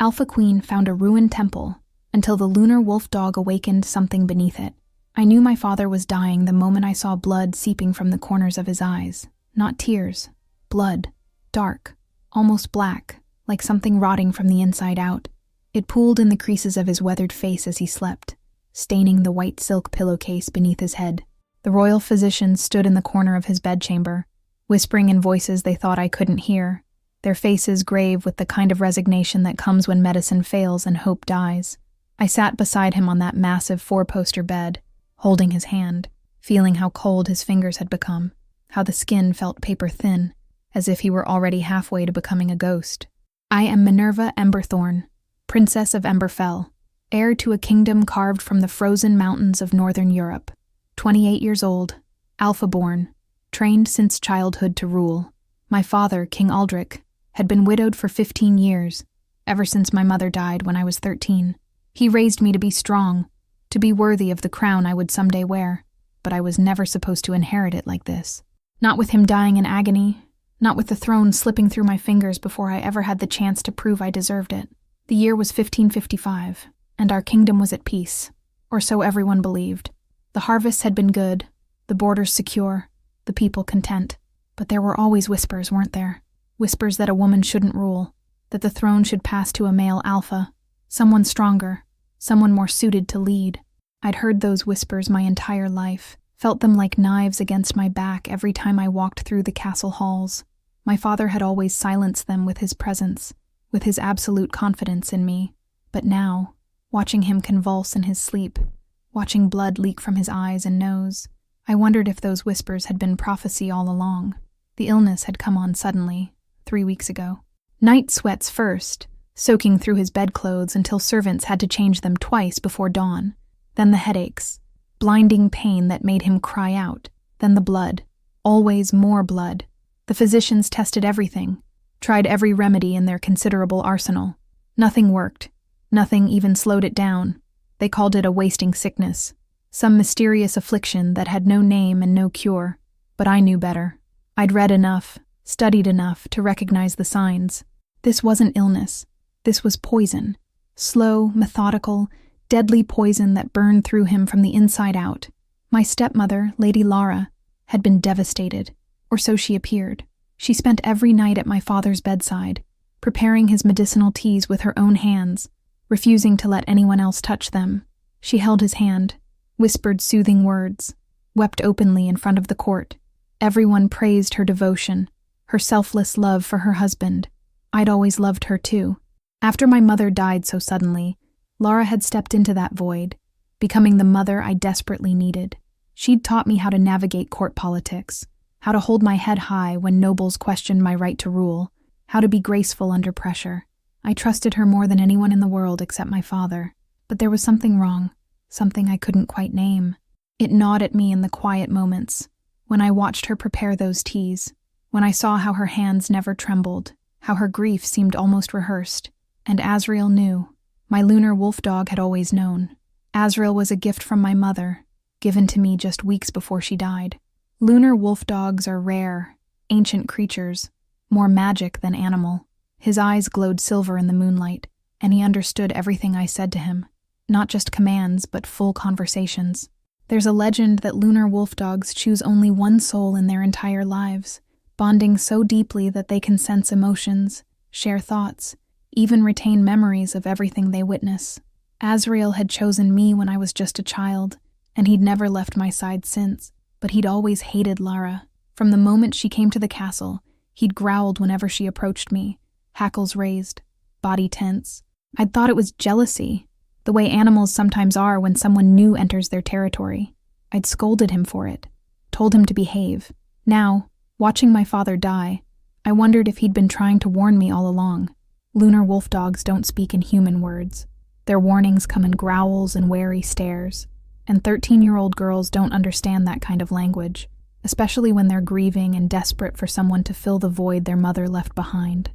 Alpha Queen found a ruined temple until the lunar wolf dog awakened something beneath it. I knew my father was dying the moment I saw blood seeping from the corners of his eyes. Not tears, blood, dark, almost black, like something rotting from the inside out. It pooled in the creases of his weathered face as he slept, staining the white silk pillowcase beneath his head. The royal physicians stood in the corner of his bedchamber, whispering in voices they thought I couldn't hear, their faces grave with the kind of resignation that comes when medicine fails and hope dies. I sat beside him on that massive four-poster bed, holding his hand, feeling how cold his fingers had become, how the skin felt paper-thin, as if he were already halfway to becoming a ghost. I am Minerva Emberthorn, Princess of Emberfell, heir to a kingdom carved from the frozen mountains of northern Europe. 28 years old, Alpha-born, trained since childhood to rule. My father, King Aldrich, had been widowed for 15 years, ever since my mother died when I was 13. He raised me to be strong, to be worthy of the crown I would someday wear, but I was never supposed to inherit it like this. Not with him dying in agony, not with the throne slipping through my fingers before I ever had the chance to prove I deserved it. The year was 1555, and our kingdom was at peace, or so everyone believed. The harvests had been good, the borders secure, the people content. But there were always whispers, weren't there? Whispers that a woman shouldn't rule, that the throne should pass to a male alpha, someone stronger, someone more suited to lead. I'd heard those whispers my entire life, felt them like knives against my back every time I walked through the castle halls. My father had always silenced them with his presence, with his absolute confidence in me. But now, watching him convulse in his sleep, watching blood leak from his eyes and nose, I wondered if those whispers had been prophecy all along. The illness had come on suddenly, 3 weeks ago. Night sweats first, soaking through his bedclothes until servants had to change them twice before dawn. Then the headaches, blinding pain that made him cry out. Then the blood, always more blood. The physicians tested everything, tried every remedy in their considerable arsenal. Nothing worked. Nothing even slowed it down. They called it a wasting sickness, some mysterious affliction that had no name and no cure. But I knew better. I'd read enough, studied enough to recognize the signs. This wasn't illness. This was poison. Slow, methodical, deadly poison that burned through him from the inside out. My stepmother, Lady Lara, had been devastated, or so she appeared. She spent every night at my father's bedside, preparing his medicinal teas with her own hands, refusing to let anyone else touch them. She held his hand, whispered soothing words, wept openly in front of the court. Everyone praised her devotion, her selfless love for her husband. I'd always loved her too. After my mother died so suddenly, Lara had stepped into that void, becoming the mother I desperately needed. She'd taught me how to navigate court politics, how to hold my head high when nobles questioned my right to rule, how to be graceful under pressure. I trusted her more than anyone in the world except my father. But there was something wrong, something I couldn't quite name. It gnawed at me in the quiet moments, when I watched her prepare those teas, when I saw how her hands never trembled, how her grief seemed almost rehearsed. And Azrael knew. My lunar wolf dog had always known. Azrael was a gift from my mother, given to me just weeks before she died. Lunar wolf dogs are rare, ancient creatures, more magic than animal. His eyes glowed silver in the moonlight, and he understood everything I said to him. Not just commands, but full conversations. There's a legend that lunar wolf dogs choose only one soul in their entire lives, bonding so deeply that they can sense emotions, share thoughts, even retain memories of everything they witness. Azrael had chosen me when I was just a child, and he'd never left my side since. But he'd always hated Lara. From the moment she came to the castle, he'd growled whenever she approached me, hackles raised, body tense. I'd thought it was jealousy, the way animals sometimes are when someone new enters their territory. I'd scolded him for it, told him to behave. Now, watching my father die, I wondered if he'd been trying to warn me all along. Lunar wolf dogs don't speak in human words. Their warnings come in growls and wary stares. And 13-year-old girls don't understand that kind of language, especially when they're grieving and desperate for someone to fill the void their mother left behind.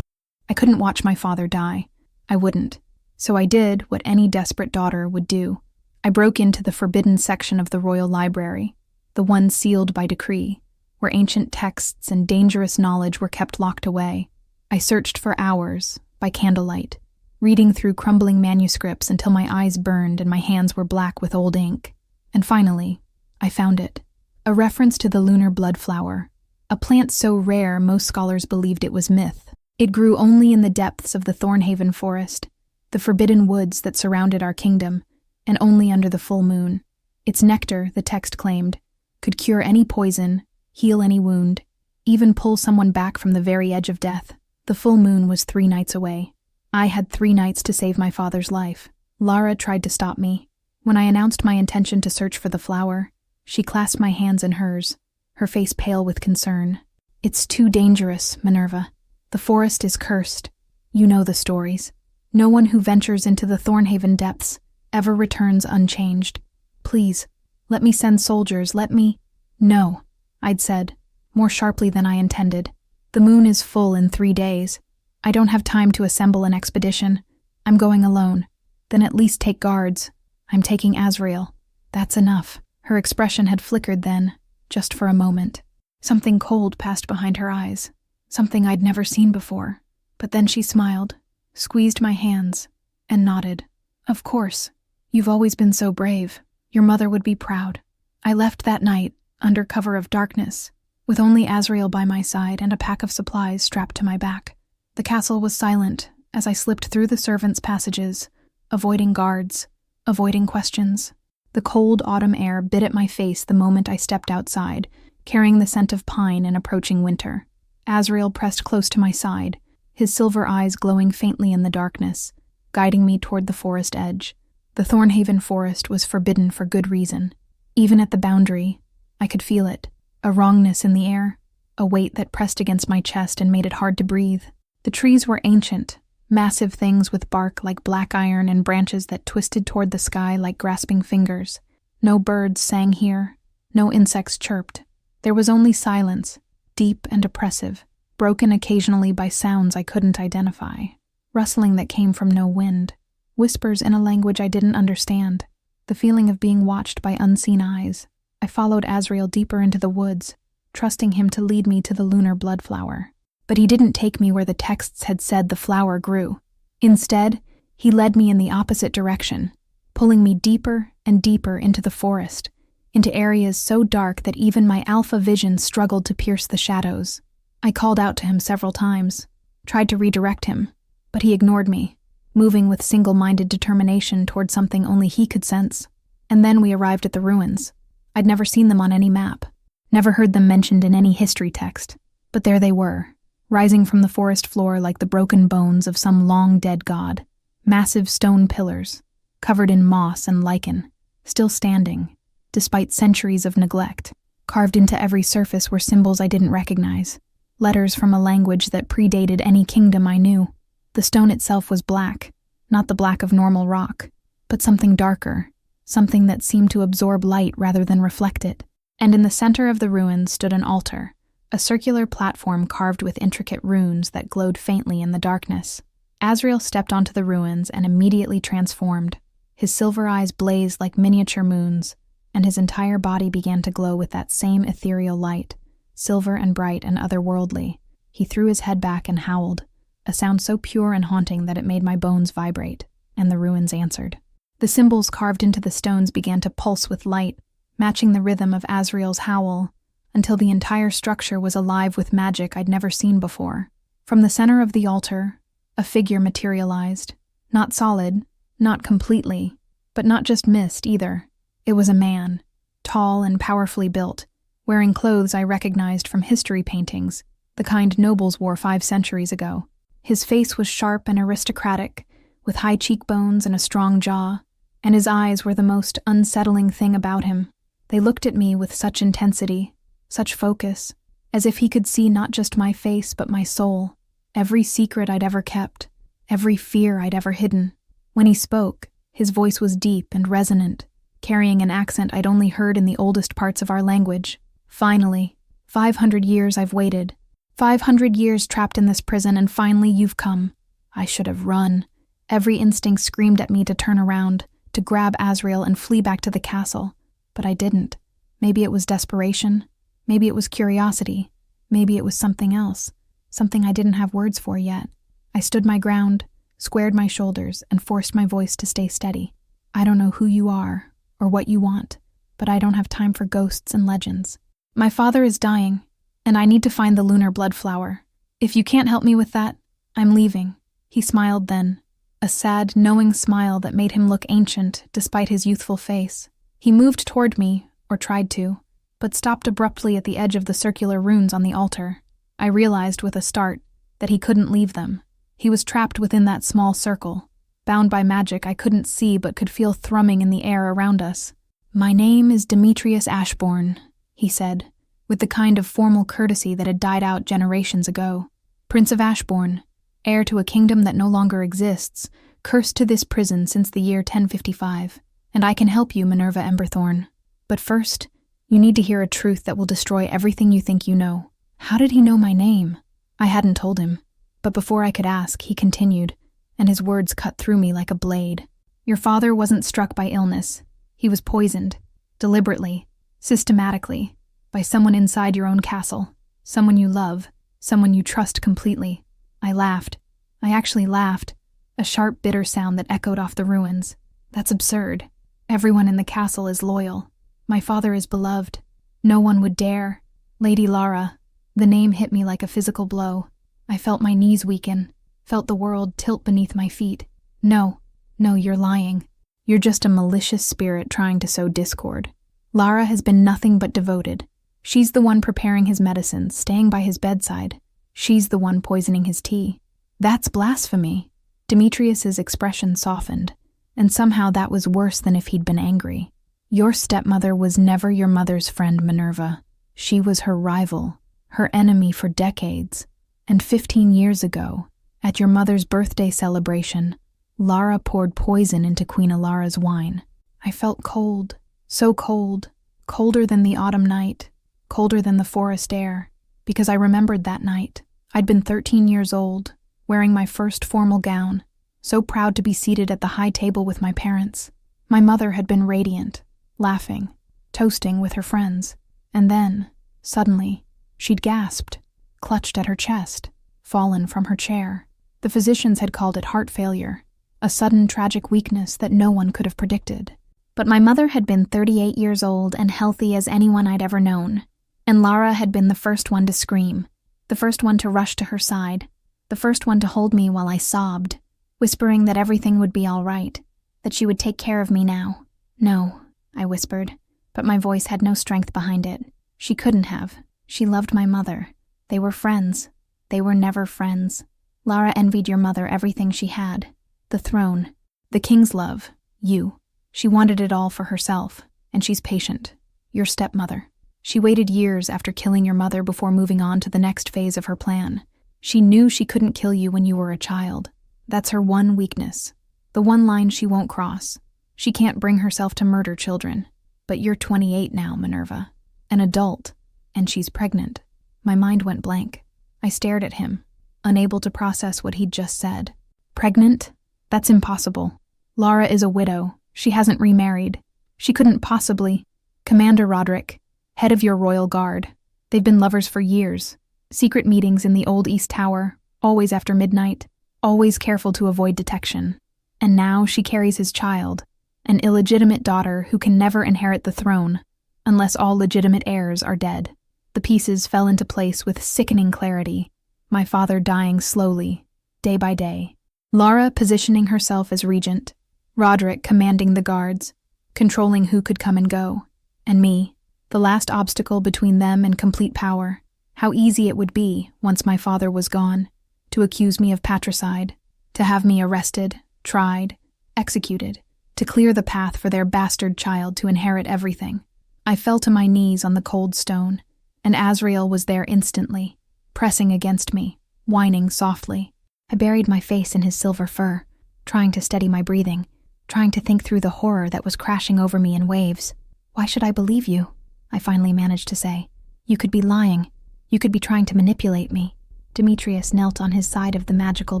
I couldn't watch my father die. I wouldn't. So I did what any desperate daughter would do. I broke into the forbidden section of the royal library, the one sealed by decree, where ancient texts and dangerous knowledge were kept locked away. I searched for hours, by candlelight, reading through crumbling manuscripts until my eyes burned and my hands were black with old ink. And finally, I found it. A reference to the lunar blood flower, a plant so rare most scholars believed it was myth. It grew only in the depths of the Thornhaven forest, the forbidden woods that surrounded our kingdom, and only under the full moon. Its nectar, the text claimed, could cure any poison, heal any wound, even pull someone back from the very edge of death. The full moon was 3 nights away. I had 3 nights to save my father's life. Lara tried to stop me. When I announced my intention to search for the flower, she clasped my hands in hers, her face pale with concern. "It's too dangerous, Minerva. The forest is cursed. You know the stories. No one who ventures into the Thornhaven depths ever returns unchanged. Please, let me send soldiers, let me—" "No," I'd said, more sharply than I intended. "The moon is full in 3 days. I don't have time to assemble an expedition. I'm going alone. Then at least take guards. I'm taking Azrael. That's enough." Her expression had flickered then, just for a moment. Something cold passed behind her eyes, something I'd never seen before. But then she smiled, squeezed my hands, and nodded. "Of course. You've always been so brave. Your mother would be proud." I left that night, under cover of darkness, with only Azrael by my side and a pack of supplies strapped to my back. The castle was silent as I slipped through the servants' passages, avoiding guards, avoiding questions. The cold autumn air bit at my face the moment I stepped outside, carrying the scent of pine and approaching winter. Azrael pressed close to my side, his silver eyes glowing faintly in the darkness, guiding me toward the forest edge. The Thornhaven forest was forbidden for good reason. Even at the boundary, I could feel it, a wrongness in the air, a weight that pressed against my chest and made it hard to breathe. The trees were ancient, massive things with bark like black iron and branches that twisted toward the sky like grasping fingers. No birds sang here, no insects chirped. There was only silence, deep and oppressive, broken occasionally by sounds I couldn't identify. Rustling that came from no wind, whispers in a language I didn't understand, the feeling of being watched by unseen eyes. I followed Azrael deeper into the woods, trusting him to lead me to the lunar blood flower. But he didn't take me where the texts had said the flower grew. Instead, he led me in the opposite direction, pulling me deeper and deeper into the forest, into areas so dark that even my Alfa vision struggled to pierce the shadows. I called out to him several times, tried to redirect him, but he ignored me, moving with single-minded determination toward something only he could sense. And then we arrived at the ruins. I'd never seen them on any map, never heard them mentioned in any history text, but there they were, rising from the forest floor like the broken bones of some long-dead god. Massive stone pillars, covered in moss and lichen, still standing, despite centuries of neglect. Carved into every surface were symbols I didn't recognize, letters from a language that predated any kingdom I knew. The stone itself was black, not the black of normal rock, but something darker, something that seemed to absorb light rather than reflect it. And in the center of the ruins stood an altar, a circular platform carved with intricate runes that glowed faintly in the darkness. Azrael stepped onto the ruins and immediately transformed. His silver eyes blazed like miniature moons, and his entire body began to glow with that same ethereal light, silver and bright and otherworldly. He threw his head back and howled, a sound so pure and haunting that it made my bones vibrate, and the ruins answered. The symbols carved into the stones began to pulse with light, matching the rhythm of Azrael's howl, until the entire structure was alive with magic I'd never seen before. From the center of the altar, a figure materialized. Not solid, not completely, but not just mist either. It was a man, tall and powerfully built, wearing clothes I recognized from history paintings, the kind nobles wore 5 centuries ago. His face was sharp and aristocratic, with high cheekbones and a strong jaw, and his eyes were the most unsettling thing about him. They looked at me with such intensity, such focus, as if he could see not just my face but my soul, every secret I'd ever kept, every fear I'd ever hidden. When he spoke, his voice was deep and resonant, carrying an accent I'd only heard in the oldest parts of our language. Finally, 500 years I've waited, 500 years trapped in this prison, and finally you've come. I should have run. Every instinct screamed at me to turn around, to grab Azrael and flee back to the castle, but I didn't. Maybe it was desperation. Maybe it was curiosity. Maybe it was something else, something I didn't have words for yet. I stood my ground, squared my shoulders, and forced my voice to stay steady. I don't know who you are or what you want, but I don't have time for ghosts and legends. My father is dying, and I need to find the lunar blood flower. If you can't help me with that, I'm leaving." He smiled then, a sad, knowing smile that made him look ancient despite his youthful face. He moved toward me, or tried to, but stopped abruptly at the edge of the circular runes on the altar. I realized with a start that he couldn't leave them. He was trapped within that small circle, bound by magic I couldn't see but could feel thrumming in the air around us. "My name is Demetrius Ashbourne," he said, with the kind of formal courtesy that had died out generations ago. "Prince of Ashbourne, heir to a kingdom that no longer exists, cursed to this prison since the year 1055, and I can help you, Minerva Emberthorn. But first, you need to hear a truth that will destroy everything you think you know." How did he know my name? I hadn't told him, but before I could ask, he continued, and his words cut through me like a blade. "Your father wasn't struck by illness. He was poisoned, deliberately, systematically, by someone inside your own castle, someone you love, someone you trust completely." I laughed. I actually laughed, a sharp, bitter sound that echoed off the ruins. "That's absurd. Everyone in the castle is loyal. My father is beloved. No one would dare." "Lady Lara," the name hit me like a physical blow. I felt my knees weaken, felt the world tilt beneath my feet. No, you're lying. You're just a malicious spirit trying to sow discord. Lara has been nothing but devoted. She's the one preparing his medicines, staying by his bedside. She's the one poisoning his tea. That's blasphemy." Demetrius's expression softened, and somehow that was worse than if he'd been angry. "Your stepmother was never your mother's friend, Minerva. She was her rival, her enemy for decades. And 15 years ago, at your mother's birthday celebration, Lara poured poison into Queen Alara's wine. I felt cold, so cold, colder than the autumn night, colder than the forest air, because I remembered that night. I'd been 13 years old, wearing my first formal gown, so proud to be seated at the high table with my parents. My mother had been radiant, laughing, toasting with her friends. And then, suddenly, she'd gasped, clutched at her chest, fallen from her chair. The physicians had called it heart failure, a sudden tragic weakness that no one could have predicted. But my mother had been 38 years old and healthy as anyone I'd ever known, and Lara had been the first one to scream, the first one to rush to her side, the first one to hold me while I sobbed, whispering that everything would be all right, that she would take care of me now. "No," I whispered, but my voice had no strength behind it. She couldn't have. She loved my mother. They were friends. They were never friends. Lara envied your mother everything she had. The throne, the king's love, you. She wanted it all for herself, and she's patient. Your stepmother. She waited years after killing your mother before moving on to the next phase of her plan. She knew she couldn't kill you when you were a child. That's her one weakness. The one line she won't cross. She can't bring herself to murder children. But you're 28 now, Minerva. An adult. And she's pregnant. My mind went blank. I stared at him, unable to process what he'd just said. Pregnant? That's impossible. Lara is a widow. She hasn't remarried. She couldn't possibly. Commander Roderick, head of your royal guard. They've been lovers for years. Secret meetings in the old East Tower, always after midnight, always careful to avoid detection. And now she carries his child, an illegitimate daughter who can never inherit the throne, unless all legitimate heirs are dead. The pieces fell into place with sickening clarity, my father dying slowly, day by day. Lara positioning herself as regent, Roderick commanding the guards, controlling who could come and go, and me, the last obstacle between them and complete power. How easy it would be, once my father was gone, to accuse me of patricide, to have me arrested, tried, executed, to clear the path for their bastard child to inherit everything. I fell to my knees on the cold stone, and Azrael was there instantly, pressing against me, whining softly. I buried my face in his silver fur, trying to steady my breathing, trying to think through the horror that was crashing over me in waves. "Why should I believe you?" I finally managed to say. "You could be lying. You could be trying to manipulate me." Demetrius knelt on his side of the magical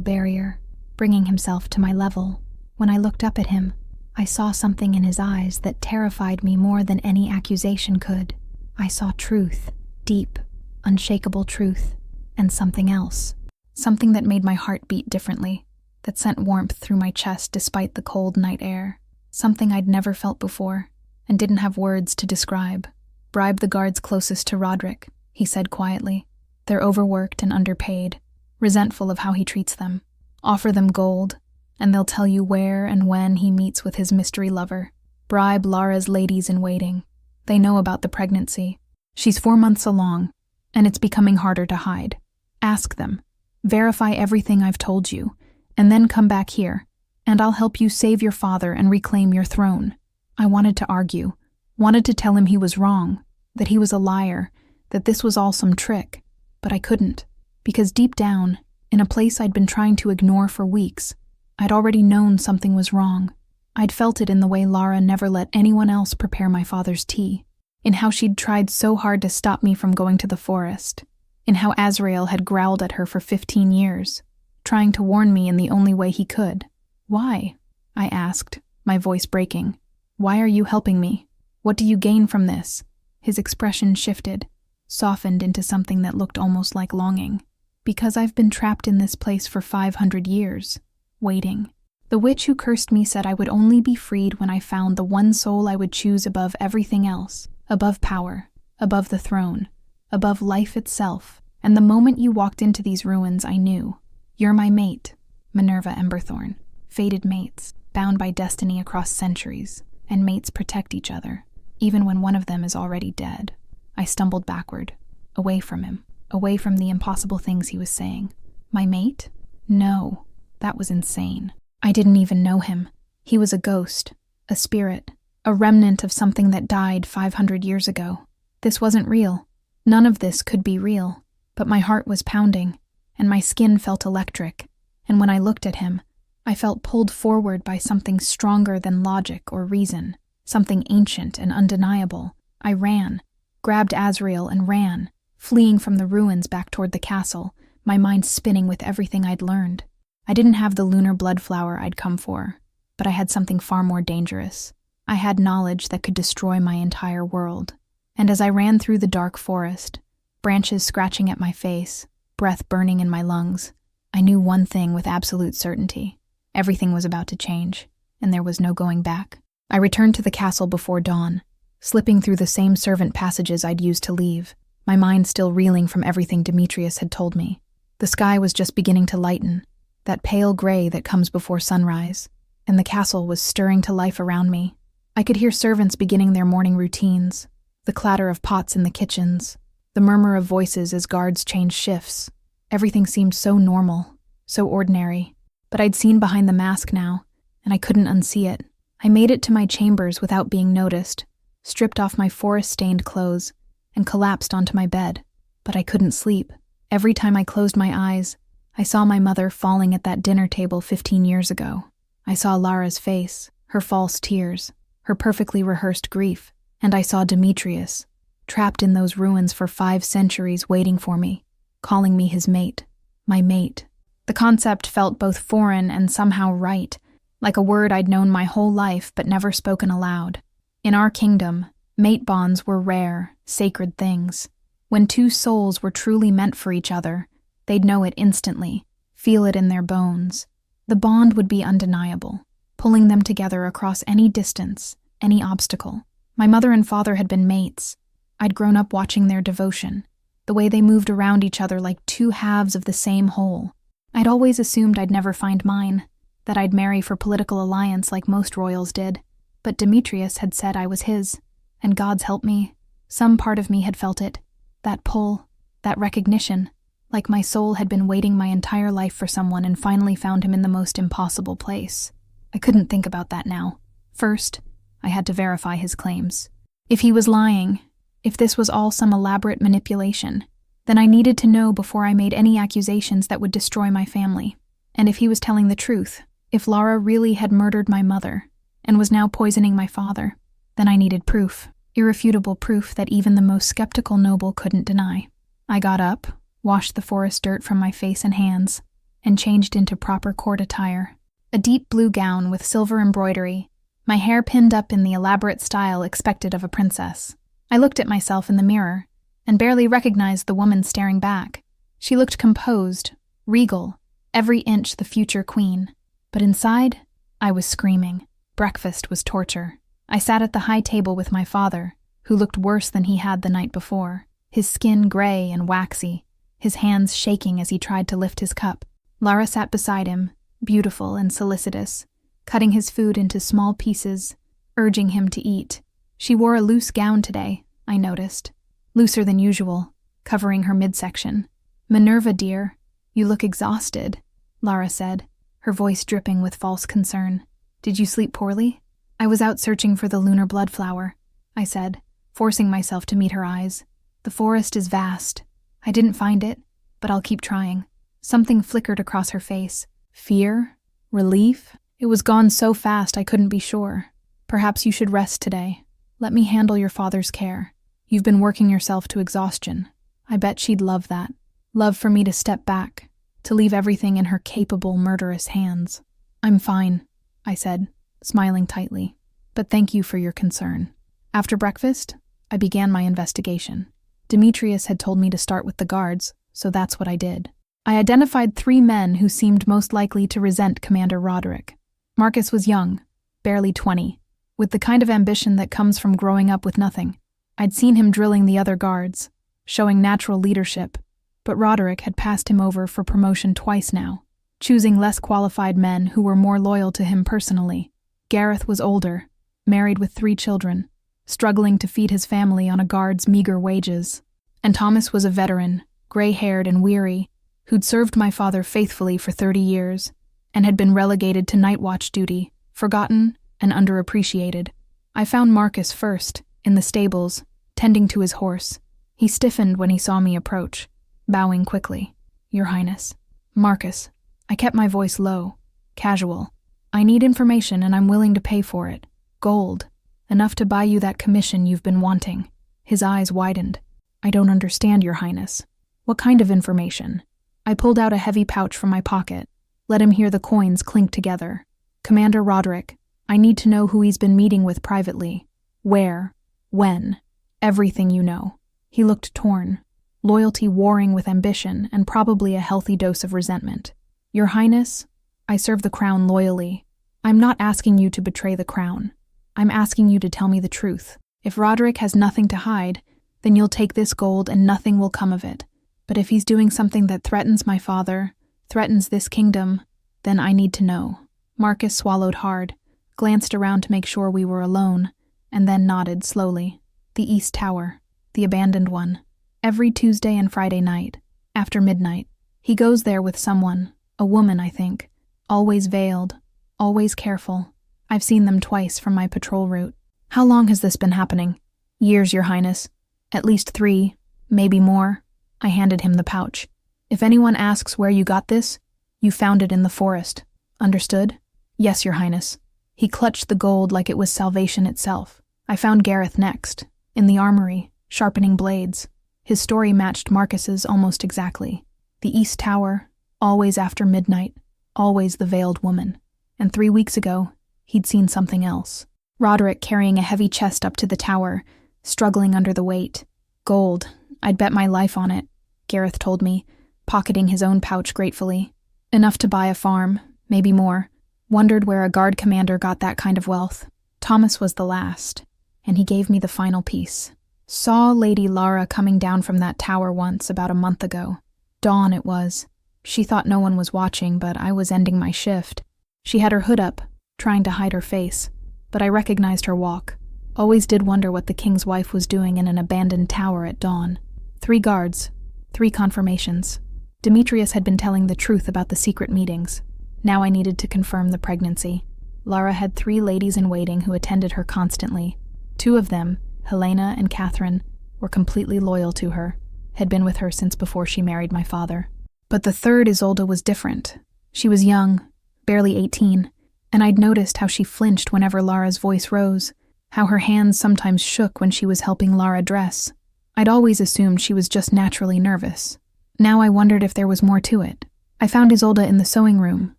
barrier, bringing himself to my level. When I looked up at him, I saw something in his eyes that terrified me more than any accusation could. I saw truth, deep, unshakable truth, and something else. Something that made my heart beat differently. that sent warmth through my chest despite the cold night air. Something I'd never felt before, and didn't have words to describe. "Bribe the guards closest to Roderick," he said quietly. "They're overworked and underpaid, resentful of how he treats them. Offer them gold, and they'll tell you where and when he meets with his mystery lover. Bribe Lara's ladies-in-waiting. They know about the pregnancy. She's 4 months along, and it's becoming harder to hide. Ask them. Verify everything I've told you, and then come back here, and I'll help you save your father and reclaim your throne." I wanted to argue, wanted to tell him he was wrong, that he was a liar, that this was all some trick, but I couldn't, because deep down, in a place I'd been trying to ignore for weeks, I'd already known something was wrong. I'd felt it in the way Lara never let anyone else prepare my father's tea, in how she'd tried so hard to stop me from going to the forest, in how Azrael had growled at her for 15 years, trying to warn me in the only way he could. "Why?" I asked, my voice breaking. "Why are you helping me? What do you gain from this?" His expression shifted, softened into something that looked almost like longing. "Because I've been trapped in this place for 500 years, waiting. The witch who cursed me said I would only be freed when I found the one soul I would choose above everything else, above power, above the throne, above life itself. And the moment you walked into these ruins, I knew. You're my mate, Minerva Emberthorn. Fated mates, bound by destiny across centuries, and mates protect each other, even when one of them is already dead." I stumbled backward, away from him, away from the impossible things he was saying. My mate? No, that was insane. I didn't even know him. He was a ghost, a spirit, a remnant of something that died 500 years ago. This wasn't real. None of this could be real. But my heart was pounding, and my skin felt electric, and when I looked at him, I felt pulled forward by something stronger than logic or reason, something ancient and undeniable. I ran, grabbed Azrael and ran, fleeing from the ruins back toward the castle, my mind spinning with everything I'd learned. I didn't have the lunar blood flower I'd come for, but I had something far more dangerous. I had knowledge that could destroy my entire world. And as I ran through the dark forest, branches scratching at my face, breath burning in my lungs, I knew one thing with absolute certainty. Everything was about to change, and there was no going back. I returned to the castle before dawn, slipping through the same servant passages I'd used to leave, my mind still reeling from everything Demetrius had told me. The sky was just beginning to lighten, that pale gray that comes before sunrise, and the castle was stirring to life around me. I could hear servants beginning their morning routines, the clatter of pots in the kitchens, the murmur of voices as guards changed shifts. Everything seemed so normal, so ordinary, but I'd seen behind the mask now, and I couldn't unsee it. I made it to my chambers without being noticed, stripped off my forest-stained clothes, and collapsed onto my bed. But I couldn't sleep. Every time I closed my eyes, I saw my mother falling at that dinner table 15 years ago. I saw Lara's face, her false tears, her perfectly rehearsed grief, and I saw Demetrius, trapped in those ruins for 5 centuries waiting for me, calling me his mate, my mate. The concept felt both foreign and somehow right, like a word I'd known my whole life but never spoken aloud. In our kingdom, mate bonds were rare, sacred things. When 2 souls were truly meant for each other, they'd know it instantly, feel it in their bones. The bond would be undeniable, pulling them together across any distance, any obstacle. My mother and father had been mates. I'd grown up watching their devotion, the way they moved around each other like 2 halves of the same whole. I'd always assumed I'd never find mine, that I'd marry for political alliance like most royals did. But Demetrius had said I was his, and God's help me, some part of me had felt it. That pull, that recognition, like my soul had been waiting my entire life for someone and finally found him in the most impossible place. I couldn't think about that now. First, I had to verify his claims. If he was lying, if this was all some elaborate manipulation, then I needed to know before I made any accusations that would destroy my family. And if he was telling the truth, if Lara really had murdered my mother and was now poisoning my father, then I needed proof, irrefutable proof that even the most skeptical noble couldn't deny. I got up, washed the forest dirt from my face and hands, and changed into proper court attire. A deep blue gown with silver embroidery, my hair pinned up in the elaborate style expected of a princess. I looked at myself in the mirror, and barely recognized the woman staring back. She looked composed, regal, every inch the future queen. But inside, I was screaming. Breakfast was torture. I sat at the high table with my father, who looked worse than he had the night before, his skin gray and waxy, his hands shaking as he tried to lift his cup. Lara sat beside him, beautiful and solicitous, cutting his food into small pieces, urging him to eat. She wore a loose gown today, I noticed, looser than usual, covering her midsection. "Minerva, dear, you look exhausted," Lara said, her voice dripping with false concern. "Did you sleep poorly?" "I was out searching for the lunar blood flower," I said, forcing myself to meet her eyes. "The forest is vast. I didn't find it, but I'll keep trying." Something flickered across her face. Fear? Relief? It was gone so fast I couldn't be sure. "Perhaps you should rest today. Let me handle your father's care. You've been working yourself to exhaustion." I bet she'd love that. Love for me to step back, to leave everything in her capable, murderous hands. "I'm fine," I said, smiling tightly. "But thank you for your concern." After breakfast, I began my investigation. Demetrius had told me to start with the guards, so that's what I did. I identified 3 men who seemed most likely to resent Commander Roderick. Marcus was young, barely 20, with the kind of ambition that comes from growing up with nothing. I'd seen him drilling the other guards, showing natural leadership, but Roderick had passed him over for promotion twice now, choosing less qualified men who were more loyal to him personally. Gareth was older, married with 3 children, struggling to feed his family on a guard's meager wages. And Thomas was a veteran, gray-haired and weary, who'd served my father faithfully for 30 years, and had been relegated to night watch duty, forgotten and underappreciated. I found Marcus first, in the stables, tending to his horse. He stiffened when he saw me approach, bowing quickly. "Your Highness." "Marcus." I kept my voice low, casual. "I need information and I'm willing to pay for it. Gold. Enough to buy you that commission you've been wanting." His eyes widened. "I don't understand, Your Highness." "What kind of information?" I pulled out a heavy pouch from my pocket, let him hear the coins clink together. "Commander Roderick, I need to know who he's been meeting with privately. Where? When? Everything you know." He looked torn, loyalty warring with ambition and probably a healthy dose of resentment. "Your Highness, I serve the crown loyally. I'm not asking you to betray the crown. I'm asking you to tell me the truth. If Roderick has nothing to hide, then you'll take this gold and nothing will come of it. But if he's doing something that threatens my father, threatens this kingdom, then I need to know." Marcus swallowed hard, glanced around to make sure we were alone, and then nodded slowly. "The East Tower, the abandoned one. Every Tuesday and Friday night, after midnight. He goes there with someone, a woman, I think, always veiled, always careful. I've seen them twice from my patrol route." "How long has this been happening?" "Years, Your Highness. At least 3, maybe more." I handed him the pouch. "If anyone asks where you got this, you found it in the forest. Understood?" "Yes, Your Highness." He clutched the gold like it was salvation itself. I found Gareth next, in the armory, sharpening blades. His story matched Marcus's almost exactly. The East Tower, always after midnight, always the veiled woman. And 3 weeks ago, he'd seen something else. Roderick carrying a heavy chest up to the tower, struggling under the weight. "Gold. I'd bet my life on it," Gareth told me, pocketing his own pouch gratefully. "Enough to buy a farm, maybe more. Wondered where a guard commander got that kind of wealth." Thomas was the last, and he gave me the final piece. "Saw Lady Lara coming down from that tower once about a month ago. Dawn it was. She thought no one was watching, but I was ending my shift. She had her hood up, trying to hide her face, but I recognized her walk. Always did wonder what the king's wife was doing in an abandoned tower at dawn. 3 guards, 3 confirmations. Demetrius had been telling the truth about the secret meetings. Now I needed to confirm the pregnancy. Lara had 3 ladies-in-waiting who attended her constantly. 2 of them, Helena and Catherine, were completely loyal to her, had been with her since before she married my father. But the 3rd, Isolde, was different. She was young, barely 18, and I'd noticed how she flinched whenever Lara's voice rose, how her hands sometimes shook when she was helping Lara dress. I'd always assumed she was just naturally nervous. Now I wondered if there was more to it. I found Isolde in the sewing room,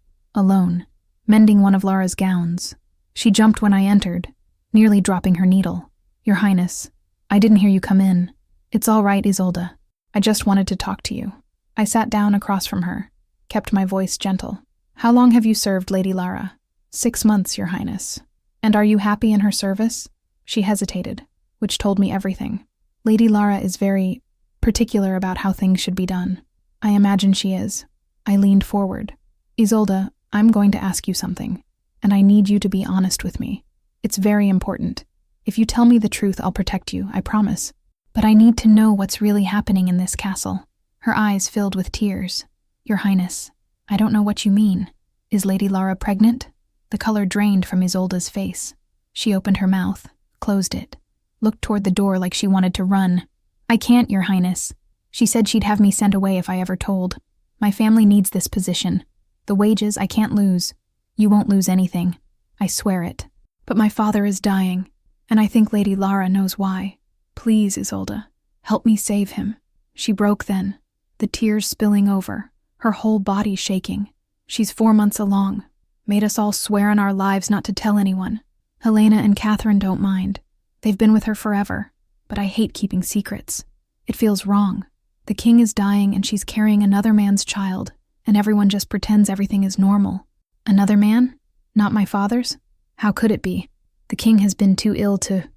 alone, mending one of Lara's gowns. She jumped when I entered, nearly dropping her needle. "Your Highness, I didn't hear you come in." "It's all right, Isolde. I just wanted to talk to you." I sat down across from her, kept my voice gentle. "How long have you served Lady Lara?" 6 months, Your Highness. "And are you happy in her service?" She hesitated, which told me everything. "Lady Lara is very particular about how things should be done." "I imagine she is." I leaned forward. "Isolde, I'm going to ask you something, and I need you to be honest with me. It's very important. If you tell me the truth, I'll protect you, I promise. But I need to know what's really happening in this castle." Her eyes filled with tears. "Your Highness, I don't know what you mean. Is Lady Lara pregnant?" The color drained from Isolde's face. She opened her mouth, closed it, looked toward the door like she wanted to run. "I can't, Your Highness. She said she'd have me sent away if I ever told. My family needs this position. The wages I can't lose. You won't lose anything. I swear it. But my father is dying, and I think Lady Lara knows why. Please, Isolde, help me save him." She broke then, the tears spilling over, her whole body shaking. "She's 4 months along. Made us all swear on our lives not to tell anyone. Helena and Catherine don't mind. They've been with her forever, but I hate keeping secrets. It feels wrong. The king is dying and she's carrying another man's child, and everyone just pretends everything is normal. Another man? Not my father's? How could it be? The king has been too ill to...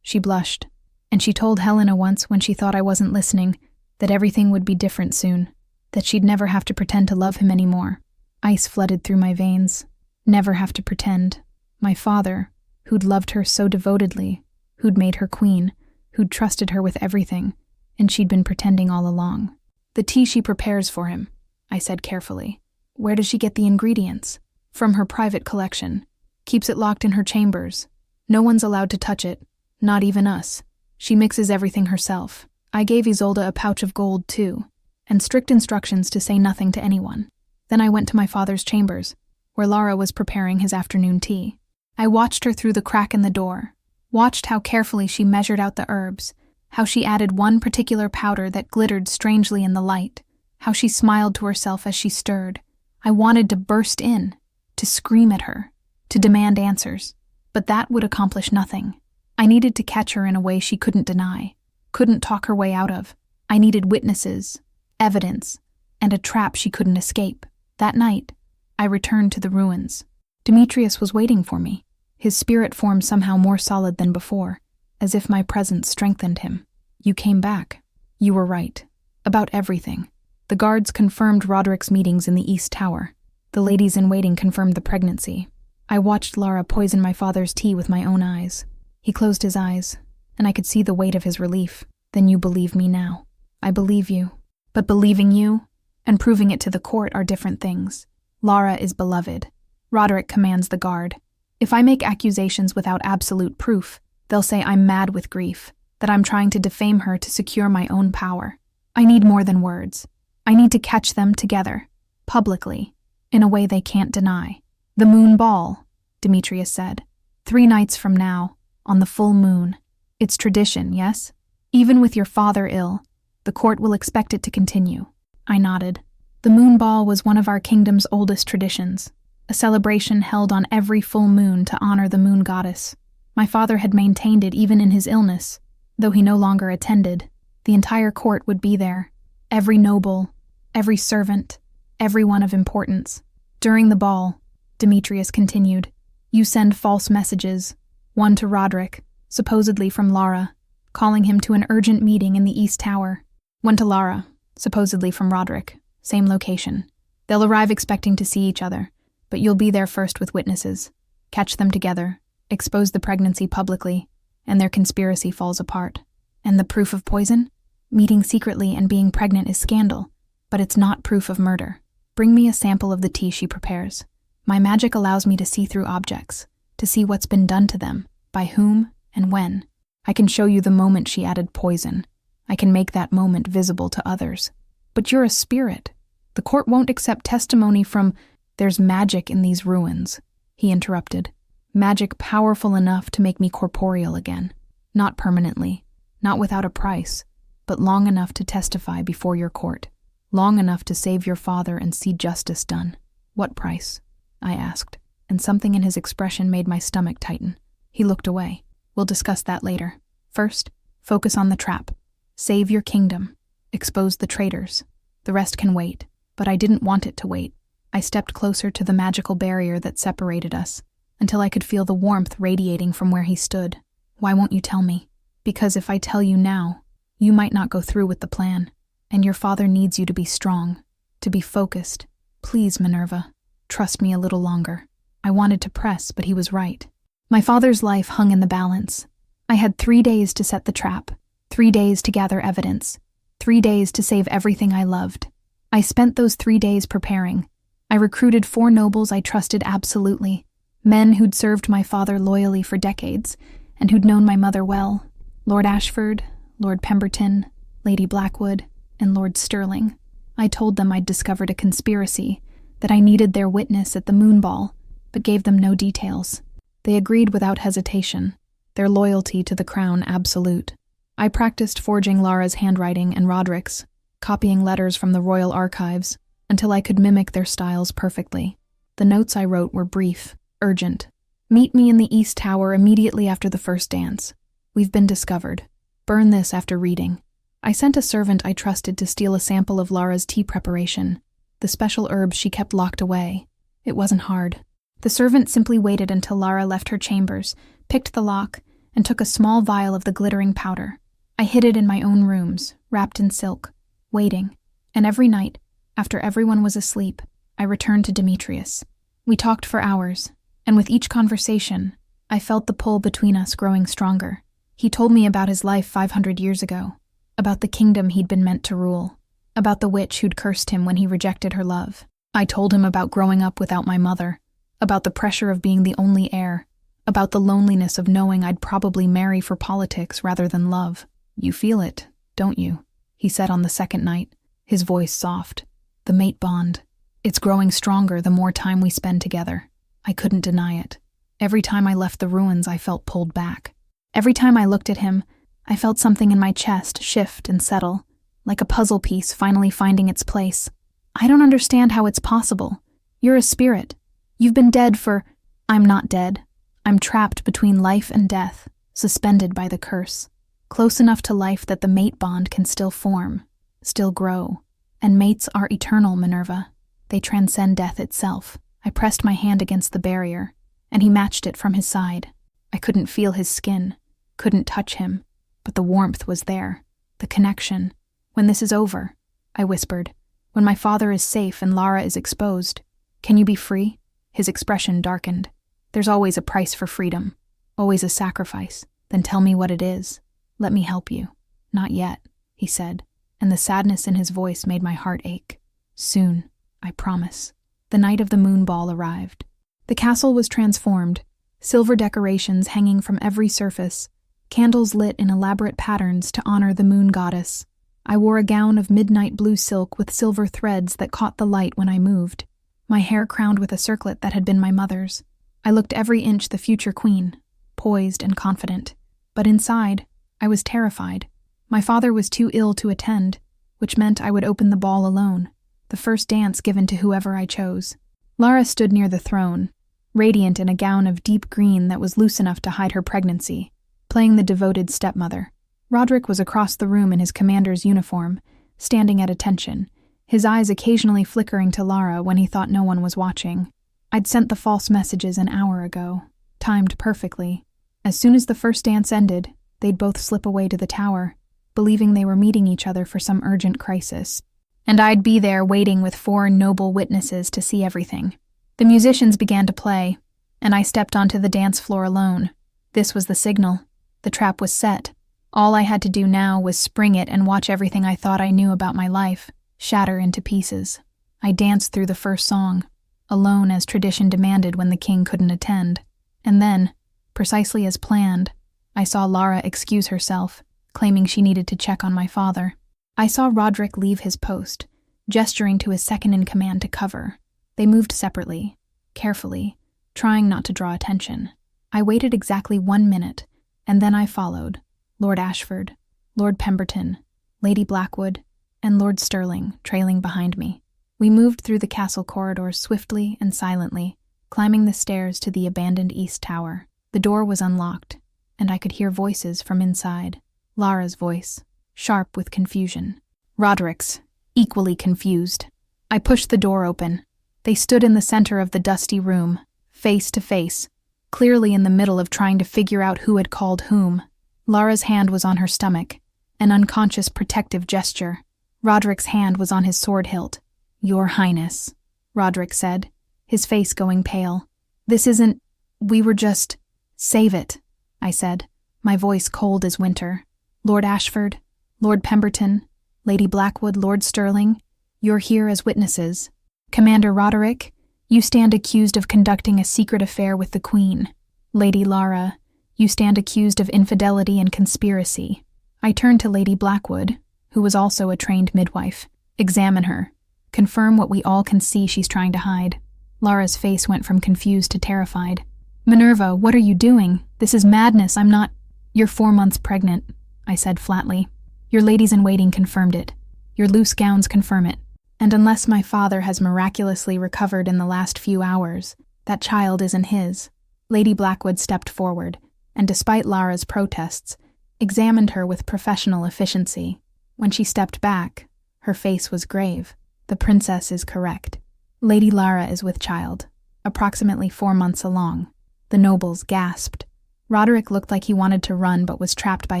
She blushed, and she told Helena once when she thought I wasn't listening that everything would be different soon, that she'd never have to pretend to love him anymore. Ice flooded through my veins. Never have to pretend. My father, who'd loved her so devotedly, who'd made her queen, who'd trusted her with everything, and she'd been pretending all along. "The tea she prepares for him," I said carefully. "Where does she get the ingredients?" "From her private collection. Keeps it locked in her chambers. No one's allowed to touch it, not even us. She mixes everything herself. I gave Isolde a pouch of gold, too, and strict instructions to say nothing to anyone. Then I went to my father's chambers, where Lara was preparing his afternoon tea. I watched her through the crack in the door, watched how carefully she measured out the herbs, how she added one particular powder that glittered strangely in the light, how she smiled to herself as she stirred. I wanted to burst in, to scream at her, to demand answers, but that would accomplish nothing. I needed to catch her in a way she couldn't deny, couldn't talk her way out of. I needed witnesses, evidence, and a trap she couldn't escape. That night, I returned to the ruins. Demetrius was waiting for me, his spirit form somehow more solid than before, as if my presence strengthened him. "You came back. You were right. About everything. The guards confirmed Roderick's meetings in the East Tower. The ladies-in-waiting confirmed the pregnancy. I watched Lara poison my father's tea with my own eyes. He closed his eyes, and I could see the weight of his relief. Then you believe me now. I believe you. But believing you and proving it to the court are different things. Lara is beloved. Roderick commands the guard. If I make accusations without absolute proof, they'll say I'm mad with grief, that I'm trying to defame her to secure my own power. I need more than words. I need to catch them together, publicly, in a way they can't deny. "The moon ball," Demetrius said. 3 nights from now, on the full moon. It's tradition, yes? Even with your father ill, the court will expect it to continue. I nodded. The moon ball was one of our kingdom's oldest traditions, a celebration held on every full moon to honor the moon goddess. My father had maintained it even in his illness, though he no longer attended. The entire court would be there, every noble, every servant, everyone of importance. During the ball, Demetrius continued, you send false messages, one to Roderick, supposedly from Lara, calling him to an urgent meeting in the East Tower. One to Lara, supposedly from Roderick, same location. They'll arrive expecting to see each other, but you'll be there first with witnesses. Catch them together, expose the pregnancy publicly, and their conspiracy falls apart. And the proof of poison? Meeting secretly and being pregnant is scandal, but it's not proof of murder. Bring me a sample of the tea she prepares. My magic allows me to see through objects, to see what's been done to them, by whom, and when. I can show you the moment she added poison. I can make that moment visible to others. But you're a spirit. The court won't accept testimony from... There's magic in these ruins, he interrupted. Magic powerful enough to make me corporeal again. Not permanently, not without a price, but long enough to testify before your court. Long enough to save your father and see justice done. What price? I asked, and something in his expression made my stomach tighten. He looked away. We'll discuss that later. First, focus on the trap. Save your kingdom. Expose the traitors. The rest can wait. But I didn't want it to wait. I stepped closer to the magical barrier that separated us, until I could feel the warmth radiating from where he stood. Why won't you tell me? Because if I tell you now, you might not go through with the plan, and your father needs you to be strong, to be focused. Please, Minerva, trust me a little longer. I wanted to press, but he was right. My father's life hung in the balance. I had 3 days to set the trap, 3 days to gather evidence, 3 days to save everything I loved. I spent those 3 days preparing. I recruited 4 nobles I trusted absolutely, men who'd served my father loyally for decades, and who'd known my mother well. Lord Ashford, Lord Pemberton, Lady Blackwood, and Lord Stirling. I told them I'd discovered a conspiracy, that I needed their witness at the moon ball, but gave them no details. They agreed without hesitation, their loyalty to the crown absolute. I practiced forging Lara's handwriting and Roderick's, copying letters from the royal archives, until I could mimic their styles perfectly. The notes I wrote were brief, urgent. Meet me in the East Tower immediately after the first dance. We've been discovered. Burn this after reading. I sent a servant I trusted to steal a sample of Lara's tea preparation, the special herbs she kept locked away. It wasn't hard. The servant simply waited until Lara left her chambers, picked the lock, and took a small vial of the glittering powder. I hid it in my own rooms, wrapped in silk, waiting. And every night, after everyone was asleep, I returned to Demetrius. We talked for hours, and with each conversation, I felt the pull between us growing stronger. He told me about his life 500 years ago, about the kingdom he'd been meant to rule, about the witch who'd cursed him when he rejected her love. I told him about growing up without my mother, about the pressure of being the only heir, about the loneliness of knowing I'd probably marry for politics rather than love. You feel it, don't you? He said on the second night, his voice soft. The mate bond. It's growing stronger the more time we spend together. I couldn't deny it. Every time I left the ruins, I felt pulled back. Every time I looked at him, I felt something in my chest shift and settle, like a puzzle piece finally finding its place. I don't understand how it's possible. You're a spirit. You've been dead for... I'm not dead. I'm trapped between life and death, suspended by the curse. Close enough to life that the mate bond can still form, still grow. And mates are eternal, Minerva. They transcend death itself. I pressed my hand against the barrier, and he matched it from his side. I couldn't feel his skin, couldn't touch him, but the warmth was there, the connection. When this is over, I whispered, when my father is safe and Lara is exposed, can you be free? His expression darkened. There's always a price for freedom, always a sacrifice. Then tell me what it is. Let me help you. Not yet, he said, and the sadness in his voice made my heart ache. Soon, I promise. The night of the moon ball arrived. The castle was transformed, silver decorations hanging from every surface, candles lit in elaborate patterns to honor the moon goddess. I wore a gown of midnight blue silk with silver threads that caught the light when I moved, my hair crowned with a circlet that had been my mother's. I looked every inch the future queen, poised and confident. But inside, I was terrified. My father was too ill to attend, which meant I would open the ball alone, the first dance given to whoever I chose. Lara stood near the throne, radiant in a gown of deep green that was loose enough to hide her pregnancy, playing the devoted stepmother. Roderick was across the room in his commander's uniform, standing at attention, his eyes occasionally flickering to Lara when he thought no one was watching. I'd sent the false messages an hour ago, timed perfectly. As soon as the first dance ended, they'd both slip away to the tower, believing they were meeting each other for some urgent crisis. And I'd be there waiting with 4 noble witnesses to see everything. The musicians began to play, and I stepped onto the dance floor alone. This was the signal. The trap was set. All I had to do now was spring it and watch everything I thought I knew about my life shatter into pieces. I danced through the first song, alone as tradition demanded when the king couldn't attend. And then, precisely as planned, I saw Lara excuse herself, claiming she needed to check on my father. I saw Roderick leave his post, gesturing to his second-in-command to cover. They moved separately, carefully, trying not to draw attention. I waited exactly 1 minute, and then I followed. Lord Ashford, Lord Pemberton, Lady Blackwood, and Lord Stirling trailing behind me. We moved through the castle corridors swiftly and silently, climbing the stairs to the abandoned East Tower. The door was unlocked, and I could hear voices from inside. Lara's voice, sharp with confusion. Roderick's, equally confused. I pushed the door open. They stood in the center of the dusty room, face to face, clearly in the middle of trying to figure out who had called whom. Lara's hand was on her stomach, an unconscious protective gesture. Roderick's hand was on his sword hilt. "Your Highness," Roderick said, his face going pale. "This isn't... we were just... save it," I said, my voice cold as winter. "Lord Ashford, Lord Pemberton, Lady Blackwood, Lord Stirling, you're here as witnesses. Commander Roderick, you stand accused of conducting a secret affair with the Queen. Lady Lara, you stand accused of infidelity and conspiracy." I turned to Lady Blackwood, who was also a trained midwife. "Examine her. Confirm what we all can see she's trying to hide." Lara's face went from confused to terrified. "Minerva, what are you doing? This is madness. I'm not—" "You're 4 months pregnant," I said flatly. "Your ladies-in-waiting confirmed it. Your loose gowns confirm it. And unless my father has miraculously recovered in the last few hours, that child isn't his." Lady Blackwood stepped forward, and despite Lara's protests, examined her with professional efficiency. When she stepped back, her face was grave. "The princess is correct. Lady Lara is with child, approximately 4 months along." The nobles gasped. Roderick looked like he wanted to run but was trapped by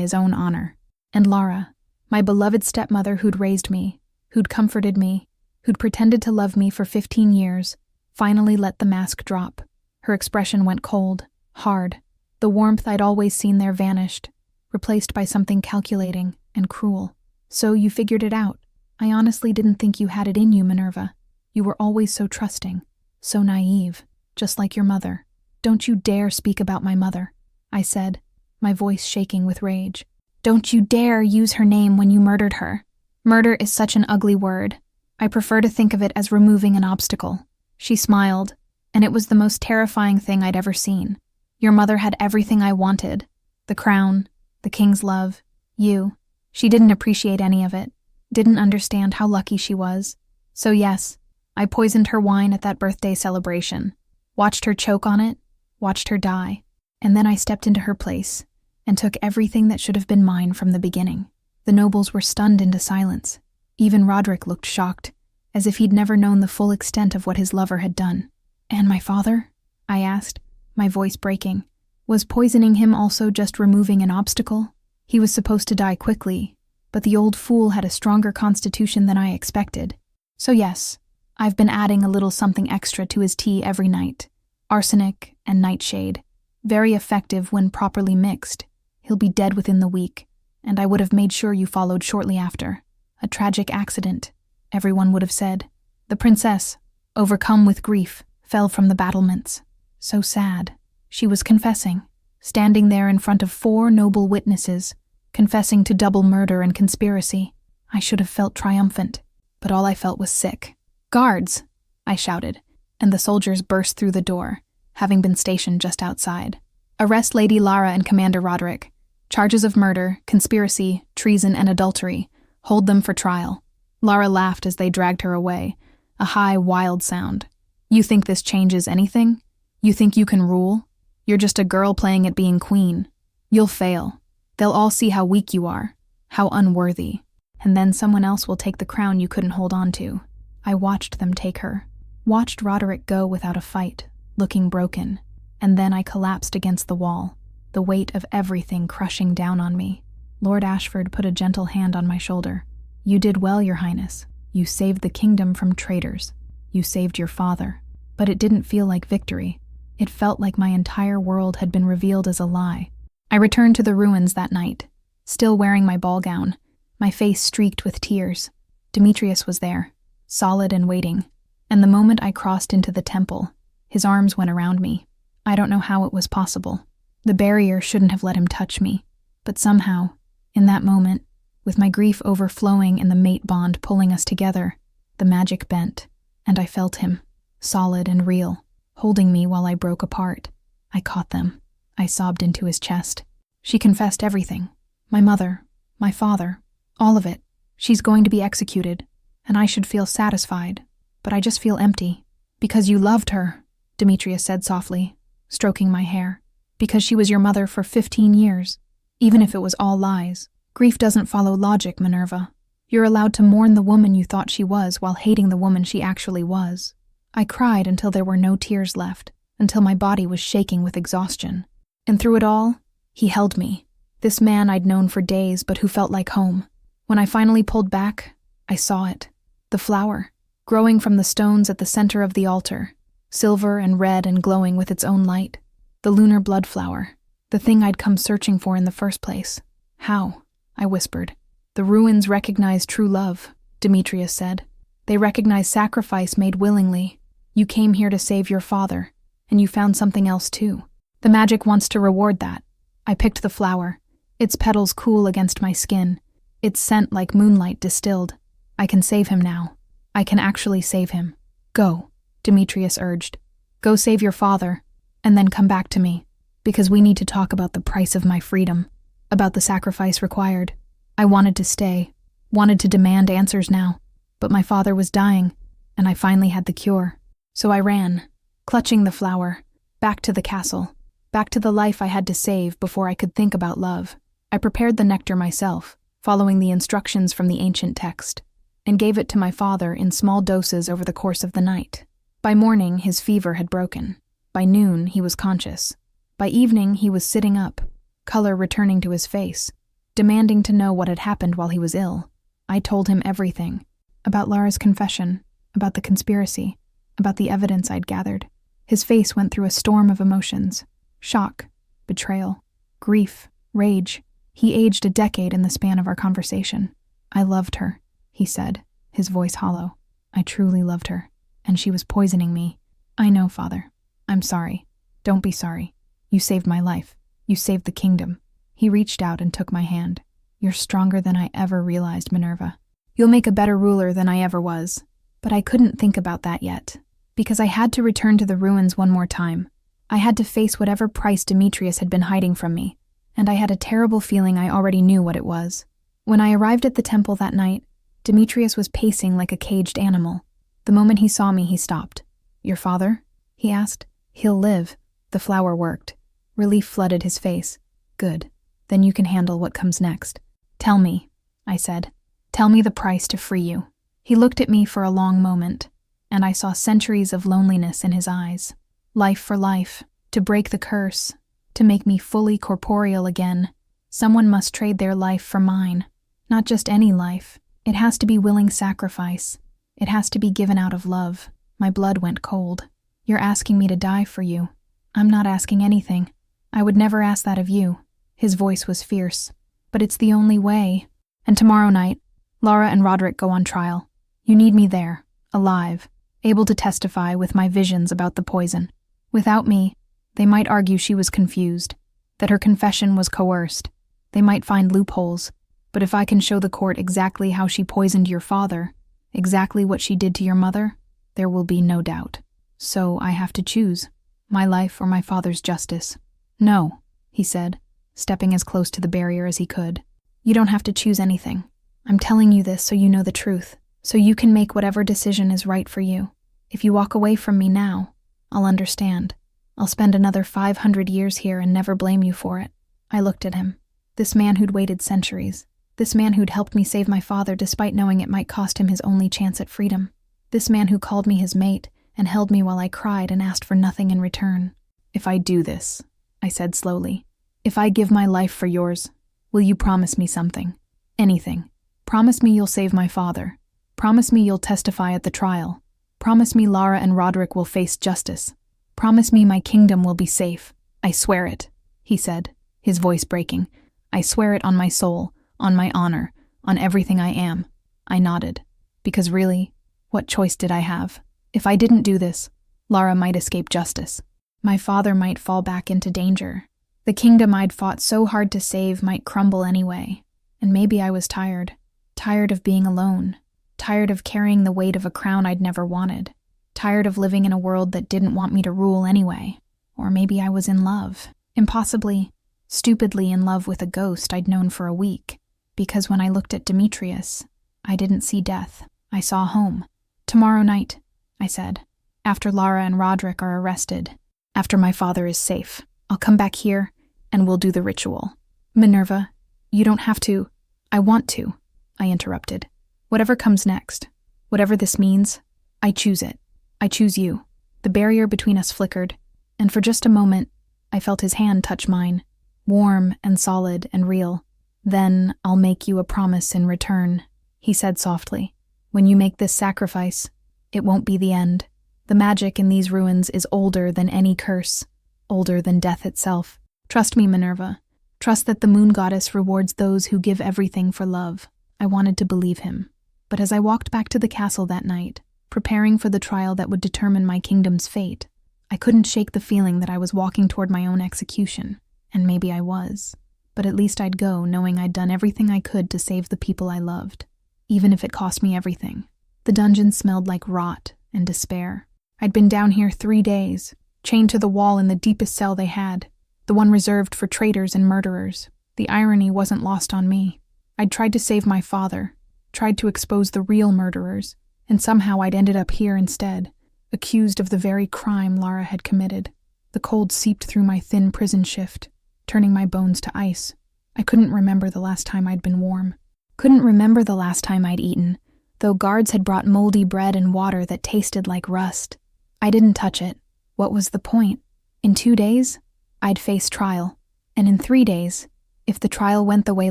his own honor. And Lara, my beloved stepmother who'd raised me, who'd comforted me, who'd pretended to love me for 15 years, finally let the mask drop. Her expression went cold, hard. The warmth I'd always seen there vanished, replaced by something calculating and cruel. "So you figured it out. I honestly didn't think you had it in you, Minerva. You were always so trusting, so naive, just like your mother." "Don't you dare speak about my mother," I said, my voice shaking with rage. "Don't you dare use her name when you murdered her. Murder is such an ugly word. I prefer to think of it as removing an obstacle." She smiled, and it was the most terrifying thing I'd ever seen. "Your mother had everything I wanted. The crown, the king's love, you. She didn't appreciate any of it, didn't understand how lucky she was. So yes, I poisoned her wine at that birthday celebration, watched her choke on it, watched her die, and then I stepped into her place and took everything that should have been mine from the beginning." The nobles were stunned into silence. Even Roderick looked shocked, as if he'd never known the full extent of what his lover had done. "And my father?" I asked, my voice breaking. "Was poisoning him also just removing an obstacle? He was supposed to die quickly, but the old fool had a stronger constitution than I expected. So yes, I've been adding a little something extra to his tea every night. Arsenic and nightshade. Very effective when properly mixed. He'll be dead within the week, and I would have made sure you followed shortly after. A tragic accident, everyone would have said. The princess, overcome with grief, fell from the battlements. So sad. She was confessing, standing there in front of 4 noble witnesses, confessing to double murder and conspiracy. I should have felt triumphant, but all I felt was sick. "Guards!" I shouted, and the soldiers burst through the door, having been stationed just outside. "Arrest Lady Lara and Commander Roderick. Charges of murder, conspiracy, treason, and adultery. Hold them for trial." Lara laughed as they dragged her away, a high, wild sound. "You think this changes anything? You think you can rule? You're just a girl playing at being queen. You'll fail. They'll all see how weak you are, how unworthy, and then someone else will take the crown you couldn't hold on to." I watched them take her, watched Roderick go without a fight, looking broken, and then I collapsed against the wall, the weight of everything crushing down on me. Lord Ashford put a gentle hand on my shoulder. "You did well, Your Highness. You saved the kingdom from traitors. You saved your father." But it didn't feel like victory. It felt like my entire world had been revealed as a lie. I returned to the ruins that night, still wearing my ball gown, my face streaked with tears. Demetrius was there, solid and waiting, and the moment I crossed into the temple, his arms went around me. I don't know how it was possible. The barrier shouldn't have let him touch me, but somehow, in that moment, with my grief overflowing and the mate bond pulling us together, the magic bent, and I felt him, solid and real, holding me while I broke apart. I caught them. I sobbed into his chest. "She confessed everything. My mother, my father, all of it. She's going to be executed, and I should feel satisfied, but I just feel empty." "Because you loved her," Demetrius said softly, stroking my hair. "Because she was your mother for 15 years, even if it was all lies. Grief doesn't follow logic, Minerva. You're allowed to mourn the woman you thought she was while hating the woman she actually was. I cried until there were no tears left, until my body was shaking with exhaustion. And through it all, he held me. This man I'd known for days but who felt like home. When I finally pulled back, I saw it. The flower, growing from the stones at the center of the altar, silver and red and glowing with its own light. The lunar blood flower, the thing I'd come searching for in the first place. How? I whispered. The ruins recognize true love, Demetrius said. They recognize sacrifice made willingly. You came here to save your father, and you found something else too. The magic wants to reward that. I picked the flower, its petals cool against my skin, its scent like moonlight distilled. I can save him now. I can actually save him. Go, Demetrius urged. Go save your father, and then come back to me, because we need to talk about the price of my freedom, about the sacrifice required. I wanted to stay, wanted to demand answers now, but my father was dying, and I finally had the cure. So I ran, clutching the flower, back to the castle, back to the life I had to save before I could think about love. I prepared the nectar myself, following the instructions from the ancient text, and gave it to my father in small doses over the course of the night. By morning, his fever had broken. By noon, he was conscious. By evening, he was sitting up, color returning to his face, demanding to know what had happened while he was ill. I told him everything, about Lara's confession, about the conspiracy, about the evidence I'd gathered. His face went through a storm of emotions: shock, betrayal, grief, rage. He aged a decade in the span of our conversation. I loved her, he said, his voice hollow. I truly loved her, and she was poisoning me. I know, Father. I'm sorry. Don't be sorry. You saved my life. You saved the kingdom. He reached out and took my hand. You're stronger than I ever realized, Minerva. You'll make a better ruler than I ever was. But I couldn't think about that yet, because I had to return to the ruins one more time. I had to face whatever price Demetrius had been hiding from me, and I had a terrible feeling I already knew what it was. When I arrived at the temple that night, Demetrius was pacing like a caged animal. The moment he saw me, he stopped. Your father? He asked. He'll live. The flower worked. Relief flooded his face. Good. Then you can handle what comes next. Tell me, I said. Tell me the price to free you. He looked at me for a long moment, and I saw centuries of loneliness in his eyes. Life for life, to break the curse, to make me fully corporeal again. Someone must trade their life for mine. Not just any life. It has to be willing sacrifice. It has to be given out of love. My blood went cold. You're asking me to die for you. I'm not asking anything. I would never ask that of you. His voice was fierce. But it's the only way. And tomorrow night, Lara and Roderick go on trial. You need me there, alive, able to testify with my visions about the poison. Without me, they might argue she was confused, that her confession was coerced. They might find loopholes. But if I can show the court exactly how she poisoned your father, exactly what she did to your mother, there will be no doubt. So I have to choose, my life or my father's justice. No, he said, stepping as close to the barrier as he could. You don't have to choose anything. I'm telling you this so you know the truth, so you can make whatever decision is right for you. If you walk away from me now, I'll understand. I'll spend another 500 years here and never blame you for it. I looked at him. This man who'd waited centuries. This man who'd helped me save my father despite knowing it might cost him his only chance at freedom. This man who called me his mate and held me while I cried and asked for nothing in return. If I do this, I said slowly, if I give my life for yours, will you promise me something? Anything. Promise me you'll save my father. Promise me you'll testify at the trial. Promise me Lara and Roderick will face justice. Promise me my kingdom will be safe. I swear it, he said, his voice breaking. I swear it on my soul, on my honor, on everything I am. I nodded. Because really, what choice did I have? If I didn't do this, Lara might escape justice. My father might fall back into danger. The kingdom I'd fought so hard to save might crumble anyway. And maybe I was tired. Tired of being alone. Tired of carrying the weight of a crown I'd never wanted. Tired of living in a world that didn't want me to rule anyway. Or maybe I was in love. Impossibly, stupidly in love with a ghost I'd known for a week. Because when I looked at Demetrius, I didn't see death. I saw home. Tomorrow night, I said. After Lara and Roderick are arrested. After my father is safe. I'll come back here, and we'll do the ritual. Minerva, you don't have to. I want to, I interrupted. Whatever comes next, whatever this means, I choose it. I choose you." The barrier between us flickered, and for just a moment, I felt his hand touch mine, warm and solid and real. "Then I'll make you a promise in return," he said softly. "When you make this sacrifice, it won't be the end. The magic in these ruins is older than any curse, older than death itself. Trust me, Minerva. Trust that the moon goddess rewards those who give everything for love." I wanted to believe him. But as I walked back to the castle that night, preparing for the trial that would determine my kingdom's fate, I couldn't shake the feeling that I was walking toward my own execution, and maybe I was. But at least I'd go knowing I'd done everything I could to save the people I loved, even if it cost me everything. The dungeon smelled like rot and despair. I'd been down here 3 days, chained to the wall in the deepest cell they had, the one reserved for traitors and murderers. The irony wasn't lost on me. I'd tried to save my father, tried to expose the real murderers, and somehow I'd ended up here instead, accused of the very crime Lara had committed. The cold seeped through my thin prison shift, turning my bones to ice. I couldn't remember the last time I'd been warm. Couldn't remember the last time I'd eaten, though guards had brought moldy bread and water that tasted like rust. I didn't touch it. What was the point? In 2 days, I'd face trial. And in 3 days, if the trial went the way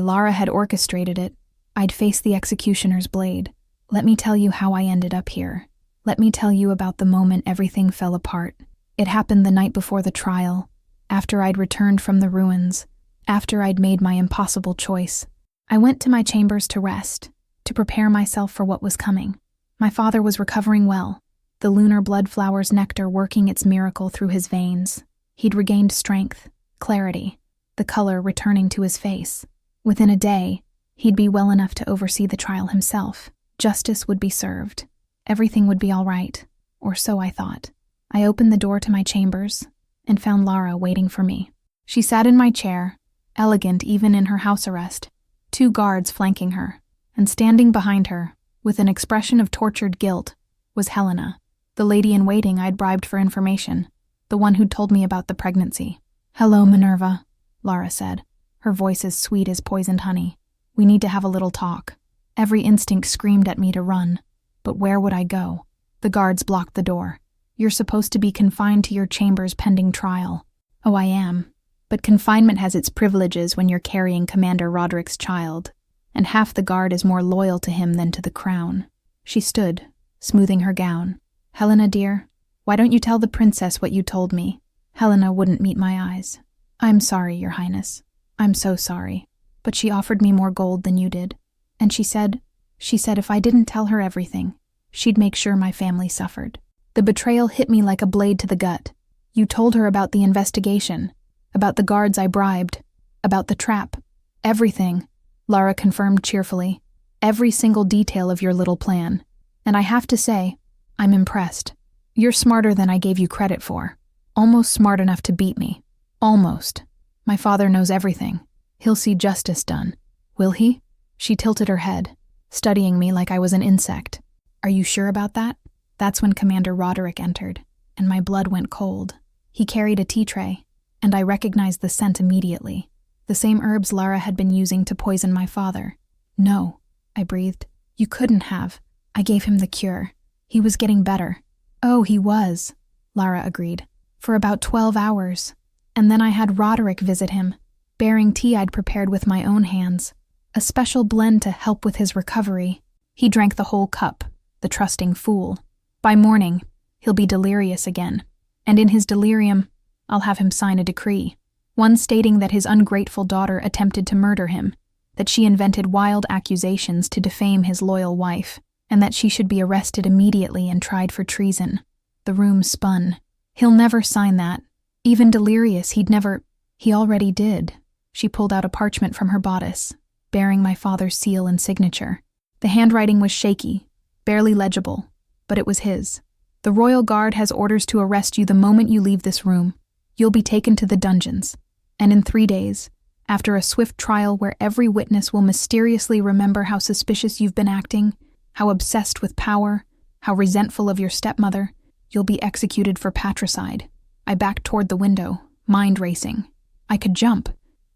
Lara had orchestrated it, I'd face the executioner's blade. Let me tell you how I ended up here. Let me tell you about the moment everything fell apart. It happened the night before the trial, after I'd returned from the ruins, after I'd made my impossible choice. I went to my chambers to rest, to prepare myself for what was coming. My father was recovering well, the lunar blood flower's nectar working its miracle through his veins. He'd regained strength, clarity, the color returning to his face. Within a day, he'd be well enough to oversee the trial himself. Justice would be served. Everything would be all right, or so I thought. I opened the door to my chambers and found Lara waiting for me. She sat in my chair, elegant even in her house arrest, 2 guards flanking her, and standing behind her, with an expression of tortured guilt, was Helena, the lady-in-waiting I'd bribed for information, the one who'd told me about the pregnancy. "Hello, Minerva," Lara said, her voice as sweet as poisoned honey. "We need to have a little talk." Every instinct screamed at me to run, but where would I go? The guards blocked the door. "You're supposed to be confined to your chambers pending trial." "Oh, I am. But confinement has its privileges when you're carrying Commander Roderick's child, and half the guard is more loyal to him than to the crown." She stood, smoothing her gown. "Helena, dear, why don't you tell the princess what you told me?" Helena wouldn't meet my eyes. "I'm sorry, Your Highness. I'm so sorry. But she offered me more gold than you did. And she said if I didn't tell her everything, she'd make sure my family suffered." The betrayal hit me like a blade to the gut. "You told her about the investigation, about the guards I bribed, about the trap. Everything," Lara confirmed cheerfully. "Every single detail of your little plan. And I have to say, I'm impressed. You're smarter than I gave you credit for. Almost smart enough to beat me. Almost. My father knows everything. He'll see justice done." "Will he?" She tilted her head, studying me like I was an insect. "Are you sure about that?" That's when Commander Roderick entered, and my blood went cold. He carried a tea tray, and I recognized the scent immediately. The same herbs Lara had been using to poison my father. "No," I breathed. "You couldn't have. I gave him the cure. He was getting better." "Oh, he was," Lara agreed. "For about 12 hours. And then I had Roderick visit him, bearing tea I'd prepared with my own hands. A special blend to help with his recovery. He drank the whole cup, the trusting fool. By morning, he'll be delirious again. And in his delirium, I'll have him sign a decree. One stating that his ungrateful daughter attempted to murder him, that she invented wild accusations to defame his loyal wife, and that she should be arrested immediately and tried for treason." The room spun. "He'll never sign that. Even delirious, He already did." She pulled out a parchment from her bodice, bearing my father's seal and signature. The handwriting was shaky, barely legible, but it was his. "The Royal Guard has orders to arrest you the moment you leave this room. You'll be taken to the dungeons. And in 3 days, after a swift trial where every witness will mysteriously remember how suspicious you've been acting, how obsessed with power, how resentful of your stepmother, you'll be executed for patricide." I backed toward the window, mind racing. I could jump.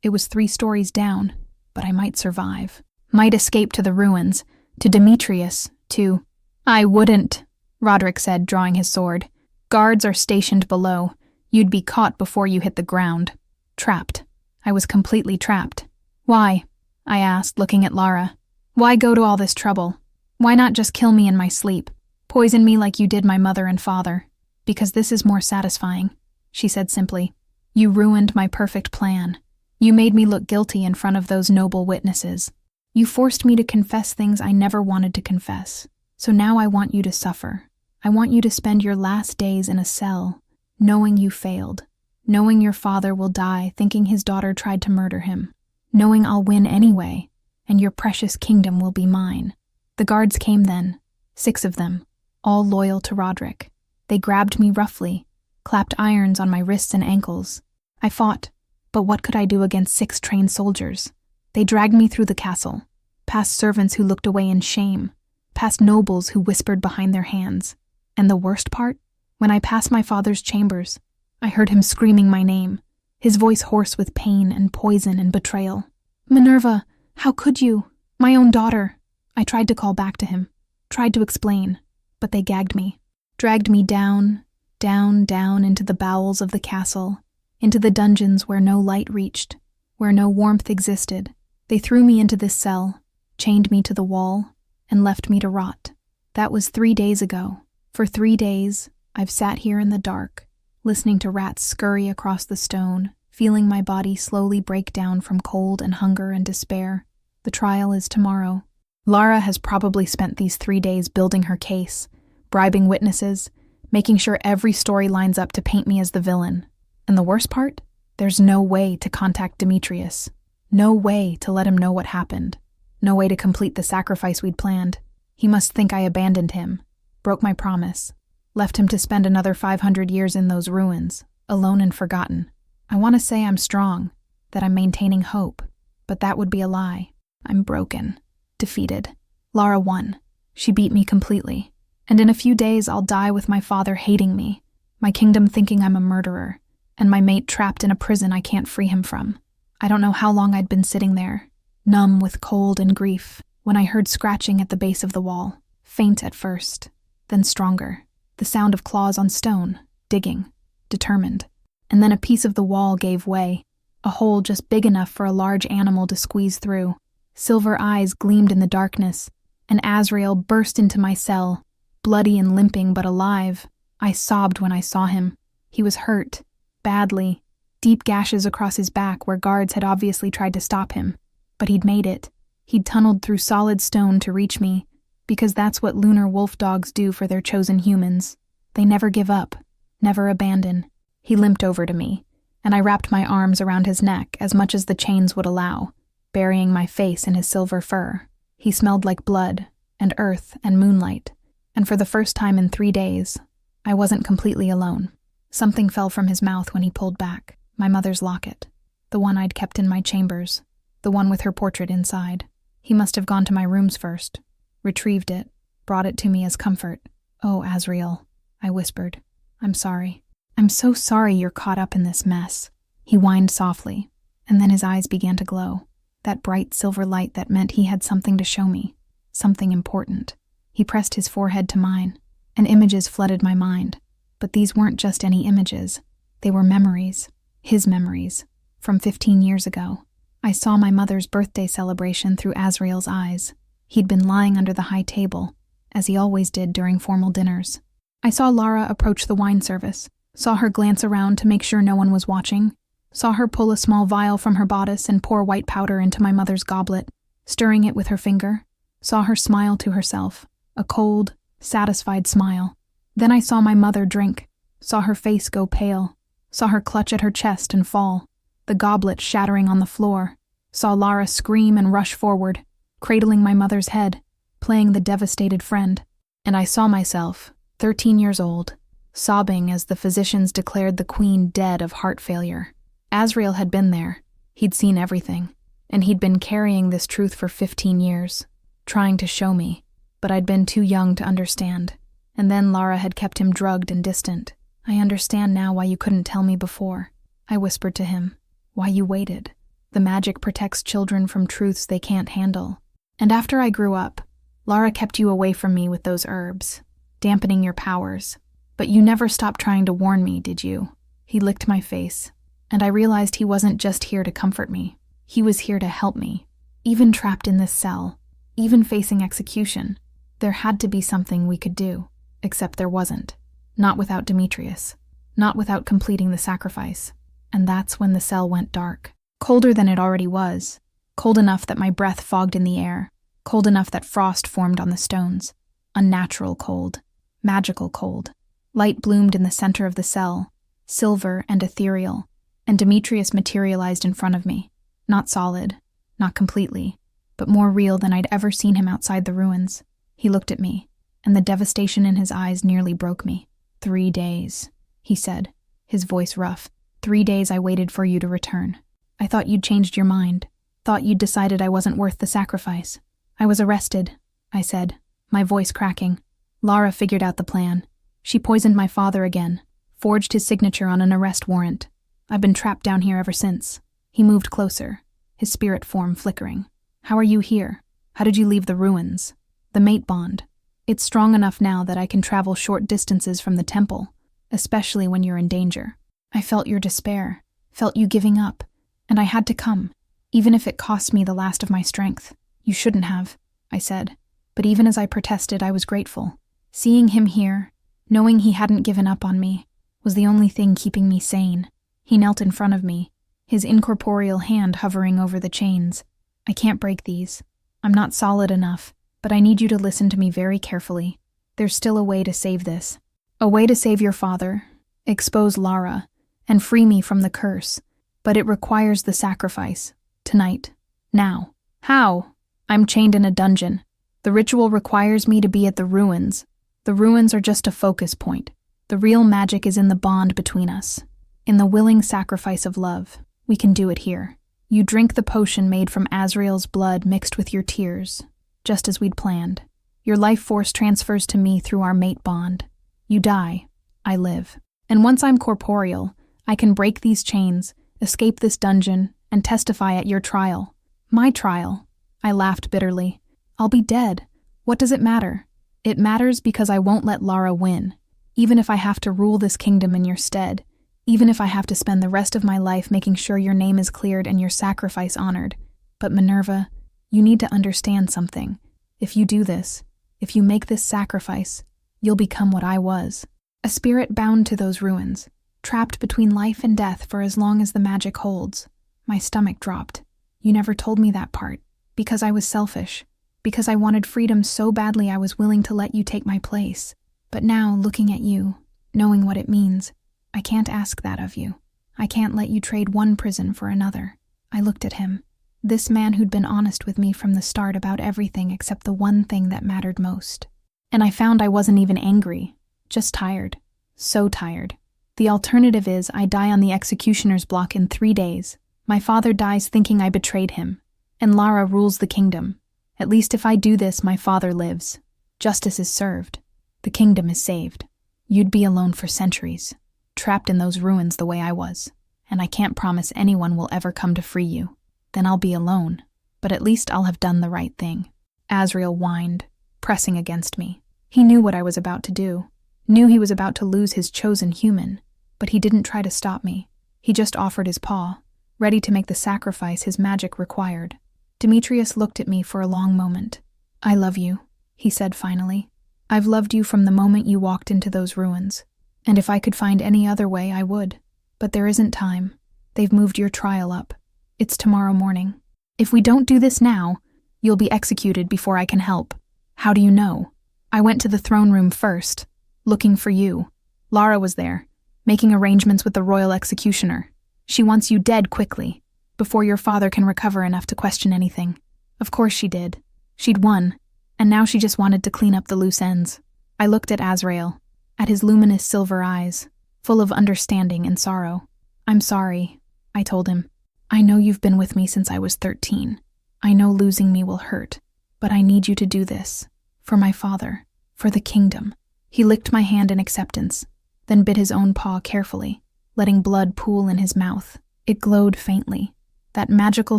It was 3 stories down, but I might survive. Might escape to the ruins, To Demetrius, to— I wouldn't, Roderick said, drawing his sword. Guards are stationed below. You'd be caught before you hit the ground. Trapped. I was completely trapped. Why? I asked, looking at Lara. Why go to all this trouble? Why not just kill me in my sleep? Poison me like you did my mother and father? Because this is more satisfying, she said simply. You ruined my perfect plan. You made me look guilty in front of those noble witnesses. You forced me to confess things I never wanted to confess. So now I want you to suffer. I want you to spend your last days in a cell, knowing you failed, knowing your father will die thinking his daughter tried to murder him, knowing I'll win anyway, and your precious kingdom will be mine. The guards came then, 6 of them, all loyal to Roderick. They grabbed me roughly, clapped irons on my wrists and ankles. I fought, but what could I do against 6 trained soldiers? They dragged me through the castle, past servants who looked away in shame, past nobles who whispered behind their hands. And the worst part? When I passed my father's chambers, I heard him screaming my name, his voice hoarse with pain and poison and betrayal. Minerva, how could you? My own daughter. I tried to call back to him, tried to explain, but they gagged me, dragged me down, down, down into the bowels of the castle, into the dungeons where no light reached, where no warmth existed. They threw me into this cell, chained me to the wall, and left me to rot. That was 3 days ago. For 3 days, I've sat here in the dark, listening to rats scurry across the stone, feeling my body slowly break down from cold and hunger and despair. The trial is tomorrow. Lara has probably spent these 3 days building her case, bribing witnesses, making sure every story lines up to paint me as the villain. And the worst part? There's no way to contact Demetrius. No way to let him know what happened. No way to complete the sacrifice we'd planned. He must think I abandoned him, broke my promise, left him to spend another 500 years in those ruins, alone and forgotten. I want to say I'm strong, that I'm maintaining hope, but that would be a lie. I'm broken, defeated. Lara won. She beat me completely. And in a few days I'll die with my father hating me, my kingdom thinking I'm a murderer, and my mate trapped in a prison I can't free him from. I don't know how long I'd been sitting there, numb with cold and grief, when I heard scratching at the base of the wall, faint at first, then stronger, the sound of claws on stone, digging, determined. And then a piece of the wall gave way, a hole just big enough for a large animal to squeeze through. Silver eyes gleamed in the darkness, and Azrael burst into my cell, bloody and limping but alive. I sobbed when I saw him. He was hurt, badly, deep gashes across his back where guards had obviously tried to stop him. But he'd made it. He'd tunneled through solid stone to reach me, because that's what lunar wolf dogs do for their chosen humans. They never give up, never abandon. He limped over to me, and I wrapped my arms around his neck as much as the chains would allow, burying my face in his silver fur. He smelled like blood, and earth, and moonlight, and for the first time in 3 days, I wasn't completely alone. Something fell from his mouth when he pulled back, my mother's locket, the one I'd kept in my chambers, the one with her portrait inside. He must have gone to my rooms first, retrieved it, brought it to me as comfort. Oh, Azrael, I whispered. I'm sorry. I'm so sorry you're caught up in this mess. He whined softly, and then his eyes began to glow, that bright silver light that meant he had something to show me, something important. He pressed his forehead to mine, and images flooded my mind. But these weren't just any images. They were memories, his memories, from 15 years ago. I saw my mother's birthday celebration through Azrael's eyes. He'd been lying under the high table, as he always did during formal dinners. I saw Lara approach the wine service, saw her glance around to make sure no one was watching, saw her pull a small vial from her bodice and pour white powder into my mother's goblet, stirring it with her finger, saw her smile to herself, a cold, satisfied smile. Then I saw my mother drink, saw her face go pale, saw her clutch at her chest and fall, the goblet shattering on the floor, saw Lara scream and rush forward, cradling my mother's head, playing the devastated friend. And I saw myself, 13 years old, sobbing as the physicians declared the queen dead of heart failure. Azrael had been there. He'd seen everything, and he'd been carrying this truth for 15 years, trying to show me, but I'd been too young to understand. And then Lara had kept him drugged and distant. I understand now why you couldn't tell me before, I whispered to him. Why you waited. The magic protects children from truths they can't handle. And after I grew up, Lara kept you away from me with those herbs, dampening your powers. But you never stopped trying to warn me, did you?" He licked my face, and I realized he wasn't just here to comfort me. He was here to help me. Even trapped in this cell, even facing execution, there had to be something we could do. Except there wasn't. Not without Demetrius. Not without completing the sacrifice. And that's when the cell went dark. Colder than it already was. Cold enough that my breath fogged in the air. Cold enough that frost formed on the stones. Unnatural cold. Magical cold. Light bloomed in the center of the cell, silver and ethereal, and Demetrius materialized in front of me. Not solid, not completely, but more real than I'd ever seen him outside the ruins. He looked at me, and the devastation in his eyes nearly broke me. 3 days, he said, his voice rough. 3 days I waited for you to return. I thought you'd changed your mind. Thought you'd decided I wasn't worth the sacrifice. I was arrested, I said, my voice cracking. Lara figured out the plan. She poisoned my father again, forged his signature on an arrest warrant. I've been trapped down here ever since. He moved closer, his spirit form flickering. How are you here? How did you leave the ruins? The mate bond. It's strong enough now that I can travel short distances from the temple, especially when you're in danger. I felt your despair, felt you giving up, and I had to come, even if it cost me the last of my strength. You shouldn't have, I said, but even as I protested, I was grateful. Seeing him here, knowing he hadn't given up on me, was the only thing keeping me sane. He knelt in front of me, his incorporeal hand hovering over the chains. I can't break these. I'm not solid enough, but I need you to listen to me very carefully. There's still a way to save this. A way to save your father, expose Lara, and free me from the curse. But it requires the sacrifice. Tonight. Now. How? I'm chained in a dungeon. The ritual requires me to be at the ruins. The ruins are just a focus point. The real magic is in the bond between us. In the willing sacrifice of love. We can do it here. You drink the potion made from Azrael's blood mixed with your tears, just as we'd planned. Your life force transfers to me through our mate bond. You die. I live. And once I'm corporeal, I can break these chains, escape this dungeon, and testify at your trial. My trial. I laughed bitterly. I'll be dead. What does it matter? It matters because I won't let Lara win, even if I have to rule this kingdom in your stead, even if I have to spend the rest of my life making sure your name is cleared and your sacrifice honored. But Minerva, you need to understand something. If you do this, if you make this sacrifice, you'll become what I was. A spirit bound to those ruins, trapped between life and death for as long as the magic holds. My stomach dropped. You never told me that part, because I was selfish. Because I wanted freedom so badly I was willing to let you take my place. But now, looking at you, knowing what it means, I can't ask that of you. I can't let you trade one prison for another. I looked at him. This man who'd been honest with me from the start about everything except the one thing that mattered most. And I found I wasn't even angry, just tired. So tired. The alternative is I die on the executioner's block in 3 days. My father dies thinking I betrayed him. And Lara rules the kingdom. At least if I do this, my father lives. Justice is served. The kingdom is saved. You'd be alone for centuries, trapped in those ruins the way I was. And I can't promise anyone will ever come to free you. Then I'll be alone. But at least I'll have done the right thing. Azrael whined, pressing against me. He knew what I was about to do. Knew he was about to lose his chosen human. But he didn't try to stop me. He just offered his paw, ready to make the sacrifice his magic required. Demetrius looked at me for a long moment. I love you, he said finally. I've loved you from the moment you walked into those ruins. And if I could find any other way, I would. But there isn't time. They've moved your trial up. It's tomorrow morning. If we don't do this now, you'll be executed before I can help. How do you know? I went to the throne room first, looking for you. Lara was there, making arrangements with the royal executioner. She wants you dead quickly, before your father can recover enough to question anything. Of course she did. She'd won, and now she just wanted to clean up the loose ends. I looked at Azrael, at his luminous silver eyes, full of understanding and sorrow. I'm sorry, I told him. I know you've been with me since I was 13. I know losing me will hurt, but I need you to do this. For my father, for the kingdom. He licked my hand in acceptance, then bit his own paw carefully, letting blood pool in his mouth. It glowed faintly, that magical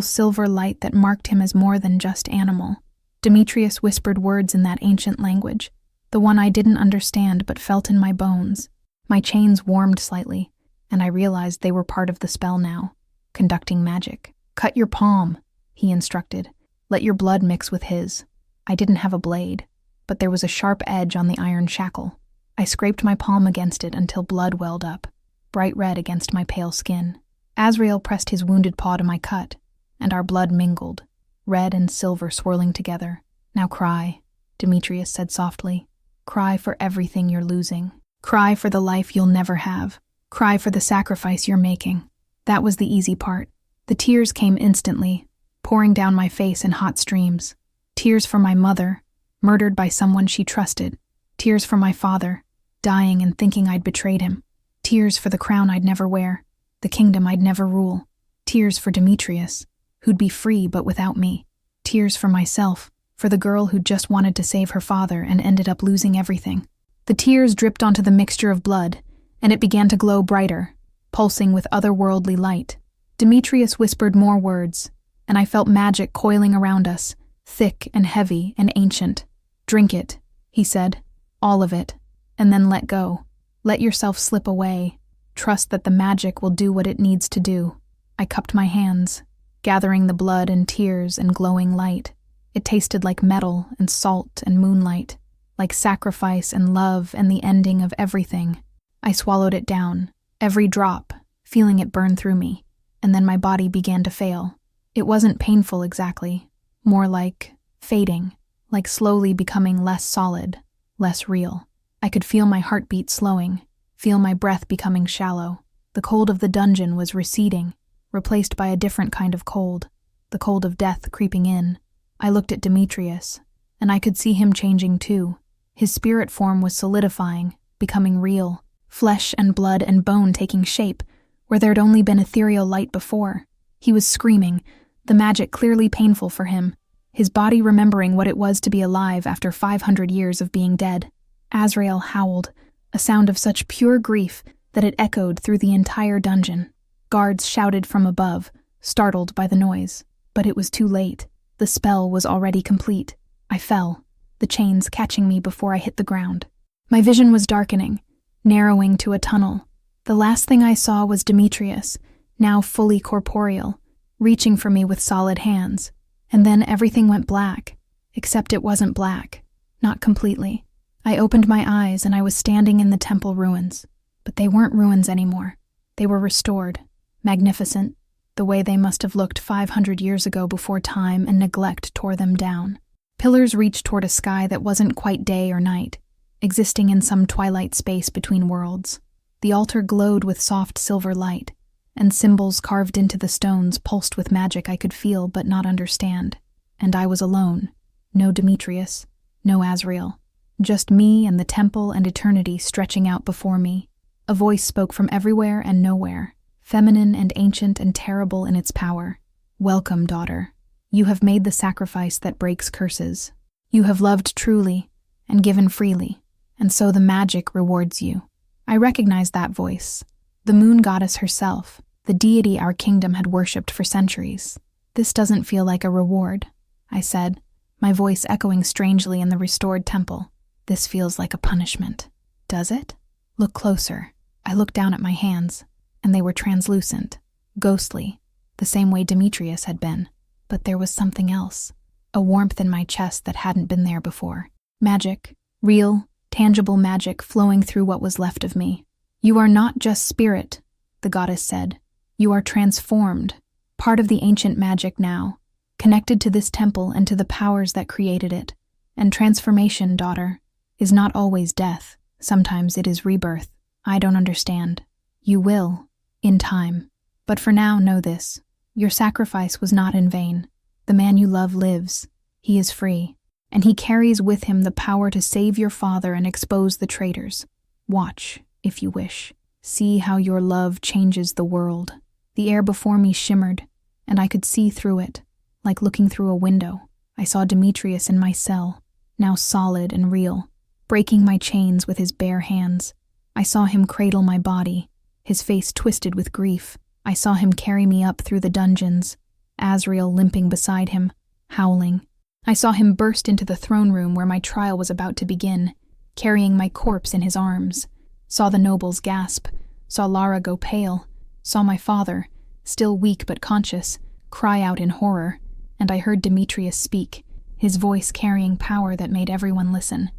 silver light that marked him as more than just animal. Demetrius whispered words in that ancient language, the one I didn't understand but felt in my bones. My chains warmed slightly, and I realized they were part of the spell now, conducting magic. "Cut your palm," he instructed. "Let your blood mix with his." I didn't have a blade, but there was a sharp edge on the iron shackle. I scraped my palm against it until blood welled up, bright red against my pale skin. Azrael pressed his wounded paw to my cut, and our blood mingled, red and silver swirling together. "Now cry," Demetrius said softly. "Cry for everything you're losing. Cry for the life you'll never have. Cry for the sacrifice you're making." That was the easy part. The tears came instantly, pouring down my face in hot streams. Tears for my mother, murdered by someone she trusted. Tears for my father, dying and thinking I'd betrayed him. Tears for the crown I'd never wear, the kingdom I'd never rule. Tears for Demetrius, who'd be free but without me. Tears for myself, for the girl who'd just wanted to save her father and ended up losing everything. The tears dripped onto the mixture of blood, and it began to glow brighter, pulsing with otherworldly light. Demetrius whispered more words, and I felt magic coiling around us, thick and heavy and ancient. "Drink it," he said, "all of it, and then let go. Let yourself slip away. Trust that the magic will do what it needs to do." I cupped my hands, gathering the blood and tears and glowing light. It tasted like metal and salt and moonlight, like sacrifice and love and the ending of everything. I swallowed it down, every drop, feeling it burn through me, and then my body began to fail. It wasn't painful exactly, more like fading, like slowly becoming less solid, less real. I could feel my heartbeat slowing, feel my breath becoming shallow. The cold of the dungeon was receding, replaced by a different kind of cold, the cold of death creeping in. I looked at Demetrius, and I could see him changing too. His spirit form was solidifying, becoming real, flesh and blood and bone taking shape, where there'd only been ethereal light before. He was screaming, the magic clearly painful for him, his body remembering what it was to be alive after 500 years of being dead. Azrael howled, a sound of such pure grief that it echoed through the entire dungeon. Guards shouted from above, startled by the noise. But it was too late. The spell was already complete. I fell, the chains catching me before I hit the ground. My vision was darkening, narrowing to a tunnel. The last thing I saw was Demetrius, now fully corporeal, reaching for me with solid hands. And then everything went black, except it wasn't black. Not completely. I opened my eyes and I was standing in the temple ruins. But they weren't ruins anymore. They were restored, magnificent, the way they must have looked 500 years ago before time and neglect tore them down. Pillars reached toward a sky that wasn't quite day or night, existing in some twilight space between worlds. The altar glowed with soft silver light, and symbols carved into the stones pulsed with magic I could feel but not understand. And I was alone. No Demetrius, no Azrael. Just me and the temple and eternity stretching out before me. A voice spoke from everywhere and nowhere, feminine and ancient and terrible in its power. "Welcome, daughter. You have made the sacrifice that breaks curses. You have loved truly and given freely, and so the magic rewards you." I recognized that voice. The moon goddess herself, the deity our kingdom had worshipped for centuries. "This doesn't feel like a reward," I said, my voice echoing strangely in the restored temple. "This feels like a punishment." "Does it?" "Look closer." I looked down at my hands, and they were translucent, ghostly, the same way Demetrius had been. But there was something else, a warmth in my chest that hadn't been there before. Magic, real, tangible magic flowing through what was left of me. "You are not just spirit," the goddess said. "You are transformed, part of the ancient magic now, connected to this temple and to the powers that created it. And transformation, daughter, is not always death. Sometimes it is rebirth. I don't understand. You will, in time. But for now, know this. Your sacrifice was not in vain. The man you love lives. He is free. And he carries with him the power to save your father and expose the traitors. Watch, if you wish. See how your love changes the world." The air before me shimmered, and I could see through it, like looking through a window. I saw Demetrius in my cell, now solid and real, breaking my chains with his bare hands. I saw him cradle my body, his face twisted with grief. I saw him carry me up through the dungeons, Azrael limping beside him, howling. I saw him burst into the throne room where my trial was about to begin, carrying my corpse in his arms. Saw the nobles gasp, saw Lara go pale, saw my father, still weak but conscious, cry out in horror, and I heard Demetrius speak, his voice carrying power that made everyone listen.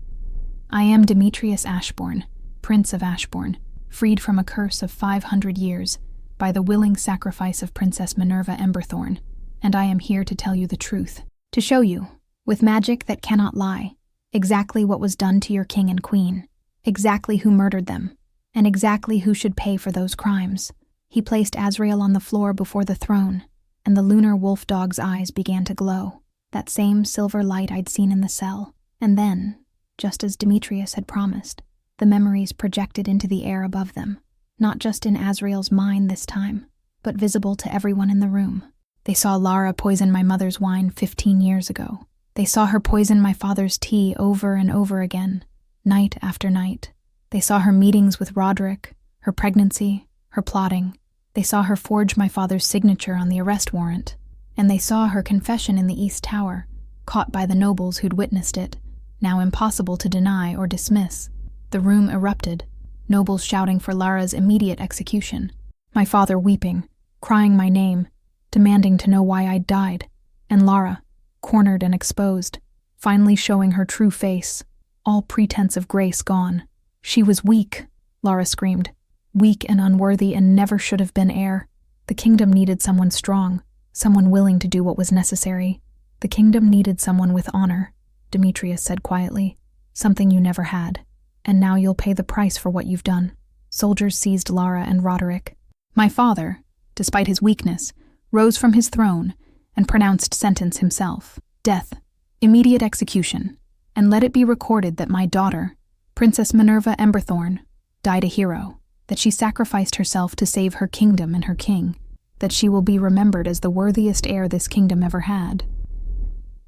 I am Demetrius Ashbourne, Prince of Ashbourne, freed from a curse of 500 years, by the willing sacrifice of Princess Minerva Emberthorn, and I am here to tell you the truth, to show you, with magic that cannot lie, exactly what was done to your king and queen, exactly who murdered them, and exactly who should pay for those crimes. He placed Azrael on the floor before the throne, and the lunar wolf dog's eyes began to glow, that same silver light I'd seen in the cell. And then, just as Demetrius had promised, the memories projected into the air above them, not just in Azrael's mind this time, but visible to everyone in the room. They saw Lara poison my mother's wine 15 years ago. They saw her poison my father's tea over and over again, night after night. They saw her meetings with Roderick, her pregnancy, her plotting. They saw her forge my father's signature on the arrest warrant, and they saw her confession in the East Tower, caught by the nobles who'd witnessed it, now impossible to deny or dismiss. The room erupted, nobles shouting for Lara's immediate execution, my father weeping, crying my name, demanding to know why I'd died, and Lara, cornered and exposed, finally showing her true face, all pretense of grace gone. She was weak, Lara screamed, weak and unworthy and never should have been heir. The kingdom needed someone strong, someone willing to do what was necessary. The kingdom needed someone with honor, Demetrius said quietly, something you never had. And now you'll pay the price for what you've done. Soldiers seized Lara and Roderick. My father, despite his weakness, rose from his throne and pronounced sentence himself, death, immediate execution, and let it be recorded that my daughter, Princess Minerva Emberthorn, died a hero, that she sacrificed herself to save her kingdom and her king, that she will be remembered as the worthiest heir this kingdom ever had.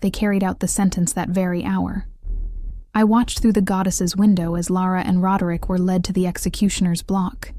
They carried out the sentence that very hour. I watched through the goddess's window as Lara and Roderick were led to the executioner's block.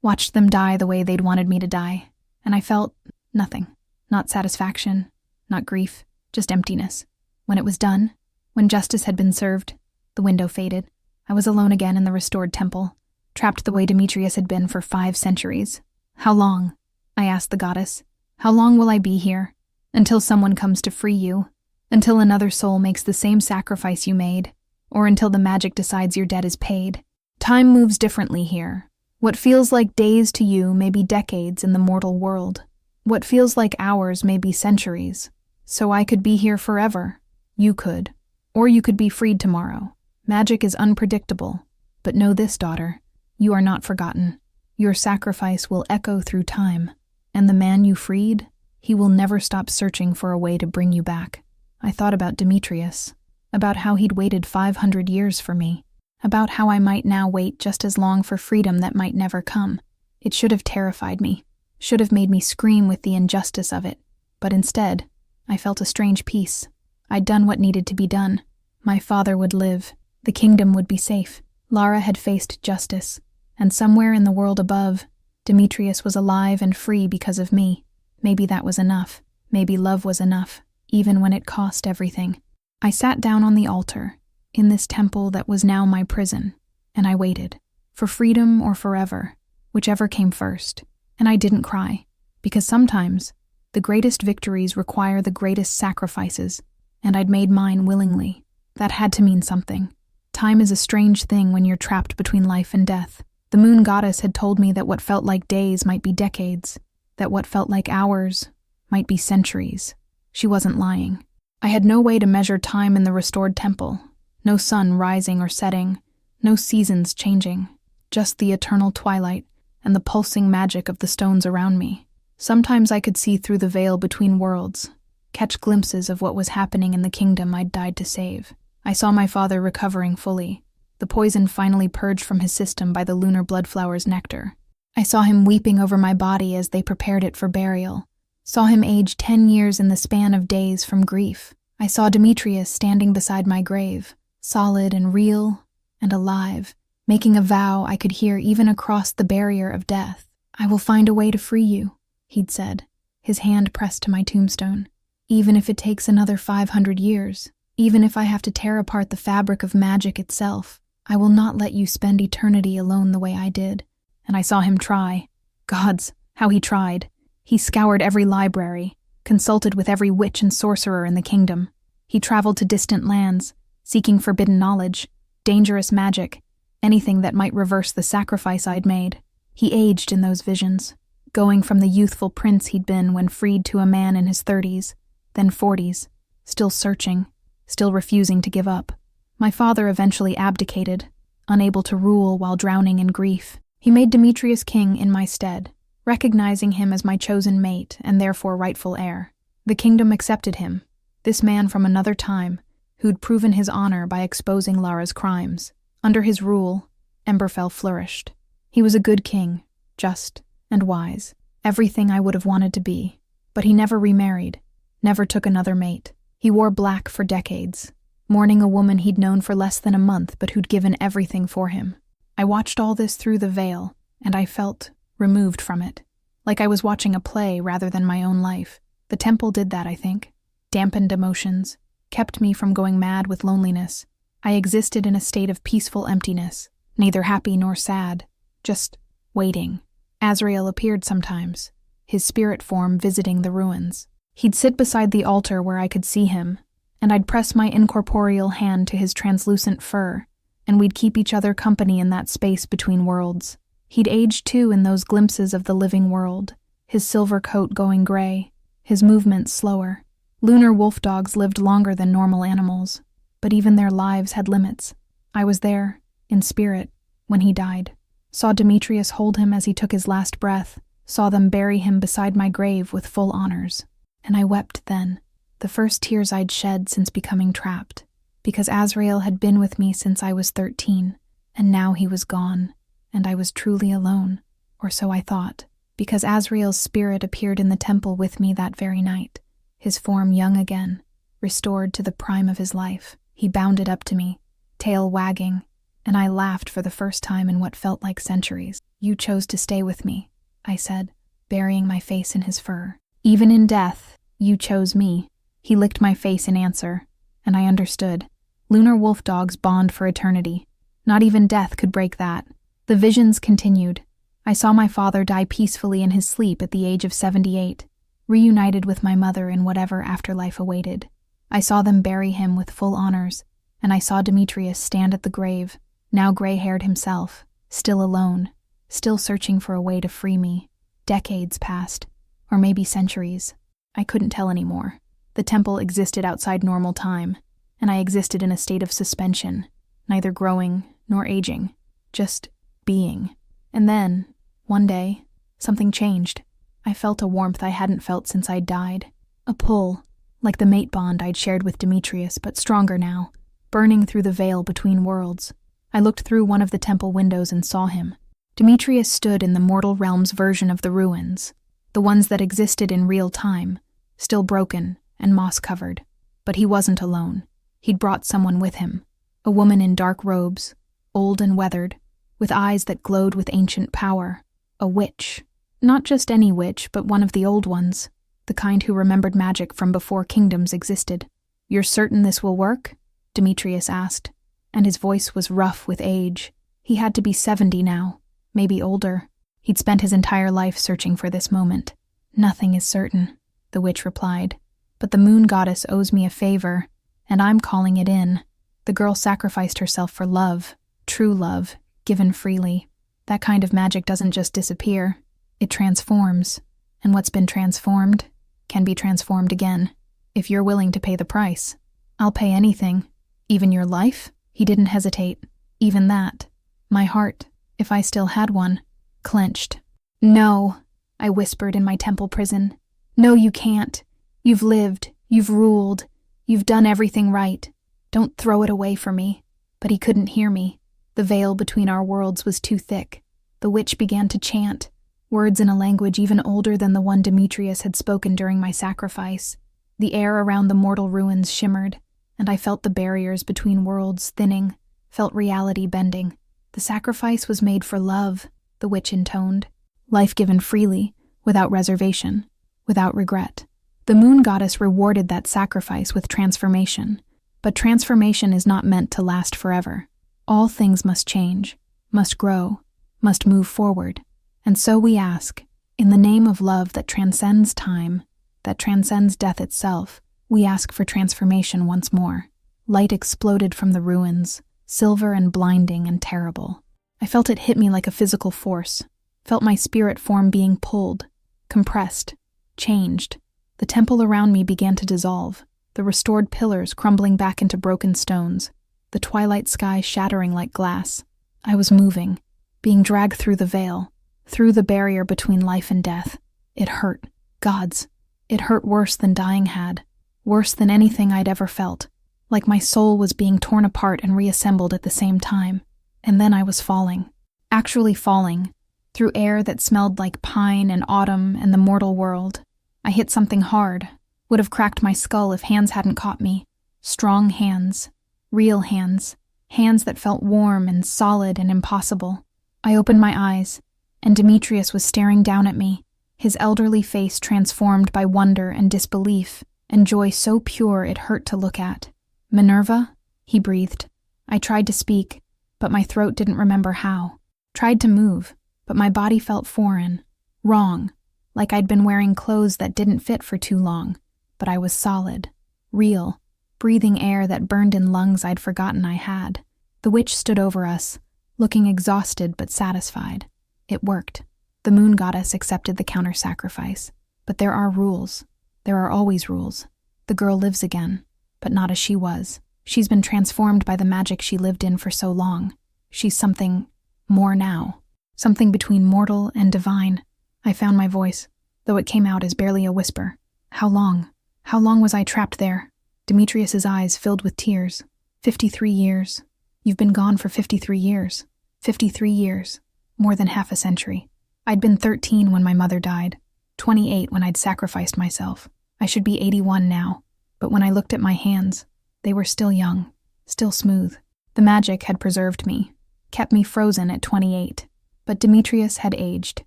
Watched them die the way they'd wanted me to die, and I felt nothing. Not satisfaction, not grief, just emptiness. When it was done, when justice had been served, the window faded. I was alone again in the restored temple, trapped the way Demetrius had been for 5 centuries. How long? I asked the goddess. How long will I be here? Until someone comes to free you? Until another soul makes the same sacrifice you made? Or until the magic decides your debt is paid? Time moves differently here. What feels like days to you may be decades in the mortal world. What feels like hours may be centuries. So I could be here forever. You could. Or you could be freed tomorrow. Magic is unpredictable. But know this, daughter. You are not forgotten. Your sacrifice will echo through time. And the man you freed, he will never stop searching for a way to bring you back. I thought about Demetrius. About how he'd waited 500 years for me, about how I might now wait just as long for freedom that might never come. It should have terrified me, should have made me scream with the injustice of it, but instead, I felt a strange peace. I'd done what needed to be done. My father would live, the kingdom would be safe. Lara had faced justice, and somewhere in the world above, Demetrius was alive and free because of me. Maybe that was enough. Maybe love was enough, even when it cost everything. I sat down on the altar, in this temple that was now my prison, and I waited, for freedom or forever, whichever came first. And I didn't cry, because sometimes the greatest victories require the greatest sacrifices, and I'd made mine willingly. That had to mean something. Time is a strange thing when you're trapped between life and death. The moon goddess had told me that what felt like days might be decades, that what felt like hours might be centuries. She wasn't lying. I had no way to measure time in the restored temple, no sun rising or setting, no seasons changing, just the eternal twilight and the pulsing magic of the stones around me. Sometimes I could see through the veil between worlds, catch glimpses of what was happening in the kingdom I'd died to save. I saw my father recovering fully, the poison finally purged from his system by the lunar bloodflower's nectar. I saw him weeping over my body as they prepared it for burial, saw him age 10 years in the span of days from grief. I saw Demetrius standing beside my grave, solid and real and alive, making a vow I could hear even across the barrier of death. I will find a way to free you, he'd said, his hand pressed to my tombstone. Even if it takes another 500 years, even if I have to tear apart the fabric of magic itself, I will not let you spend eternity alone the way I did. And I saw him try. Gods, how he tried. He scoured every library, consulted with every witch and sorcerer in the kingdom. He traveled to distant lands, seeking forbidden knowledge, dangerous magic, anything that might reverse the sacrifice I'd made. He aged in those visions, going from the youthful prince he'd been when freed to a man in his 30s, then 40s, still searching, still refusing to give up. My father eventually abdicated, unable to rule while drowning in grief. He made Demetrius king in my stead, recognizing him as my chosen mate and therefore rightful heir. The kingdom accepted him, this man from another time, who'd proven his honor by exposing Lara's crimes. Under his rule, Emberfell flourished. He was a good king, just and wise, everything I would have wanted to be. But he never remarried, never took another mate. He wore black for decades, mourning a woman he'd known for less than a month but who'd given everything for him. I watched all this through the veil, and I felt removed from it, like I was watching a play rather than my own life. The temple did that, I think. Dampened emotions, kept me from going mad with loneliness. I existed in a state of peaceful emptiness, neither happy nor sad, just waiting. Azrael appeared sometimes, his spirit form visiting the ruins. He'd sit beside the altar where I could see him, and I'd press my incorporeal hand to his translucent fur, and we'd keep each other company in that space between worlds. He'd aged too in those glimpses of the living world, his silver coat going gray, his movements slower. Lunar wolf dogs lived longer than normal animals, but even their lives had limits. I was there, in spirit, when he died. Saw Demetrius hold him as he took his last breath, saw them bury him beside my grave with full honors. And I wept then, the first tears I'd shed since becoming trapped, because Azrael had been with me since I was 13, and now he was gone, and I was truly alone, or so I thought, because Azrael's spirit appeared in the temple with me that very night, his form young again, restored to the prime of his life. He bounded up to me, tail wagging, and I laughed for the first time in what felt like centuries. "You chose to stay with me," I said, burying my face in his fur. "Even in death, you chose me." He licked my face in answer, and I understood. Lunar wolf dogs bond for eternity. Not even death could break that. The visions continued. I saw my father die peacefully in his sleep at the age of 78, reunited with my mother in whatever afterlife awaited. I saw them bury him with full honors, and I saw Demetrius stand at the grave, now gray-haired himself, still alone, still searching for a way to free me. Decades passed, or maybe centuries. I couldn't tell anymore. The temple existed outside normal time, and I existed in a state of suspension, neither growing nor aging, just being. And then, one day, something changed. I felt a warmth I hadn't felt since I'd died. A pull, like the mate bond I'd shared with Demetrius, but stronger now, burning through the veil between worlds. I looked through one of the temple windows and saw him. Demetrius stood in the mortal realm's version of the ruins, the ones that existed in real time, still broken and moss-covered. But he wasn't alone. He'd brought someone with him, a woman in dark robes, old and weathered, with eyes that glowed with ancient power, a witch. Not just any witch, but one of the old ones, the kind who remembered magic from before kingdoms existed. "You're certain this will work?" Demetrius asked, and his voice was rough with age. He had to be 70 now, maybe older. He'd spent his entire life searching for this moment. "Nothing is certain," the witch replied, "but the moon goddess owes me a favor, and I'm calling it in." The girl sacrificed herself for love, true love, given freely. That kind of magic doesn't just disappear. It transforms, and what's been transformed can be transformed again, if you're willing to pay the price. "I'll pay anything, even your life?" He didn't hesitate. Even that. My heart, if I still had one, clenched. "No," I whispered in my temple prison. "No, you can't. You've lived, you've ruled, you've done everything right. Don't throw it away for me." But he couldn't hear me. The veil between our worlds was too thick. The witch began to chant, words in a language even older than the one Demetrius had spoken during my sacrifice. The air around the mortal ruins shimmered, and I felt the barriers between worlds thinning, felt reality bending. "The sacrifice was made for love," the witch intoned. "Life given freely, without reservation, without regret." The moon goddess rewarded that sacrifice with transformation, but transformation is not meant to last forever. All things must change, must grow, must move forward. And so we ask, in the name of love that transcends time, that transcends death itself, we ask for transformation once more. Light exploded from the ruins, silver and blinding and terrible. I felt it hit me like a physical force, felt my spirit form being pulled, compressed, changed. The temple around me began to dissolve, the restored pillars crumbling back into broken stones, the twilight sky shattering like glass. I was moving, being dragged through the veil, through the barrier between life and death. It hurt. Gods. It hurt worse than dying had, worse than anything I'd ever felt, like my soul was being torn apart and reassembled at the same time. And then I was falling, actually falling, through air that smelled like pine and autumn and the mortal world. I hit something hard, would have cracked my skull if hands hadn't caught me. Strong hands, real hands, hands that felt warm and solid and impossible. I opened my eyes, and Demetrius was staring down at me, his elderly face transformed by wonder and disbelief, and joy so pure it hurt to look at. "Minerva?" he breathed. I tried to speak, but my throat didn't remember how. Tried to move, but my body felt foreign, wrong, like I'd been wearing clothes that didn't fit for too long. But I was solid, real, breathing air that burned in lungs I'd forgotten I had. The witch stood over us, looking exhausted but satisfied. It worked. The moon goddess accepted the counter-sacrifice. But there are rules. There are always rules. The girl lives again, but not as she was. She's been transformed by the magic she lived in for so long. She's something more now. Something between mortal and divine. I found my voice, though it came out as barely a whisper. How long? How long was I trapped there? Demetrius's eyes filled with tears. 53 years. You've been gone for 53 years. 53 years. More than half a century. I'd been 13 when my mother died. 28 when I'd sacrificed myself. I should be 81 now. But when I looked at my hands, they were still young, still smooth. The magic had preserved me, kept me frozen at 28. But Demetrius had aged.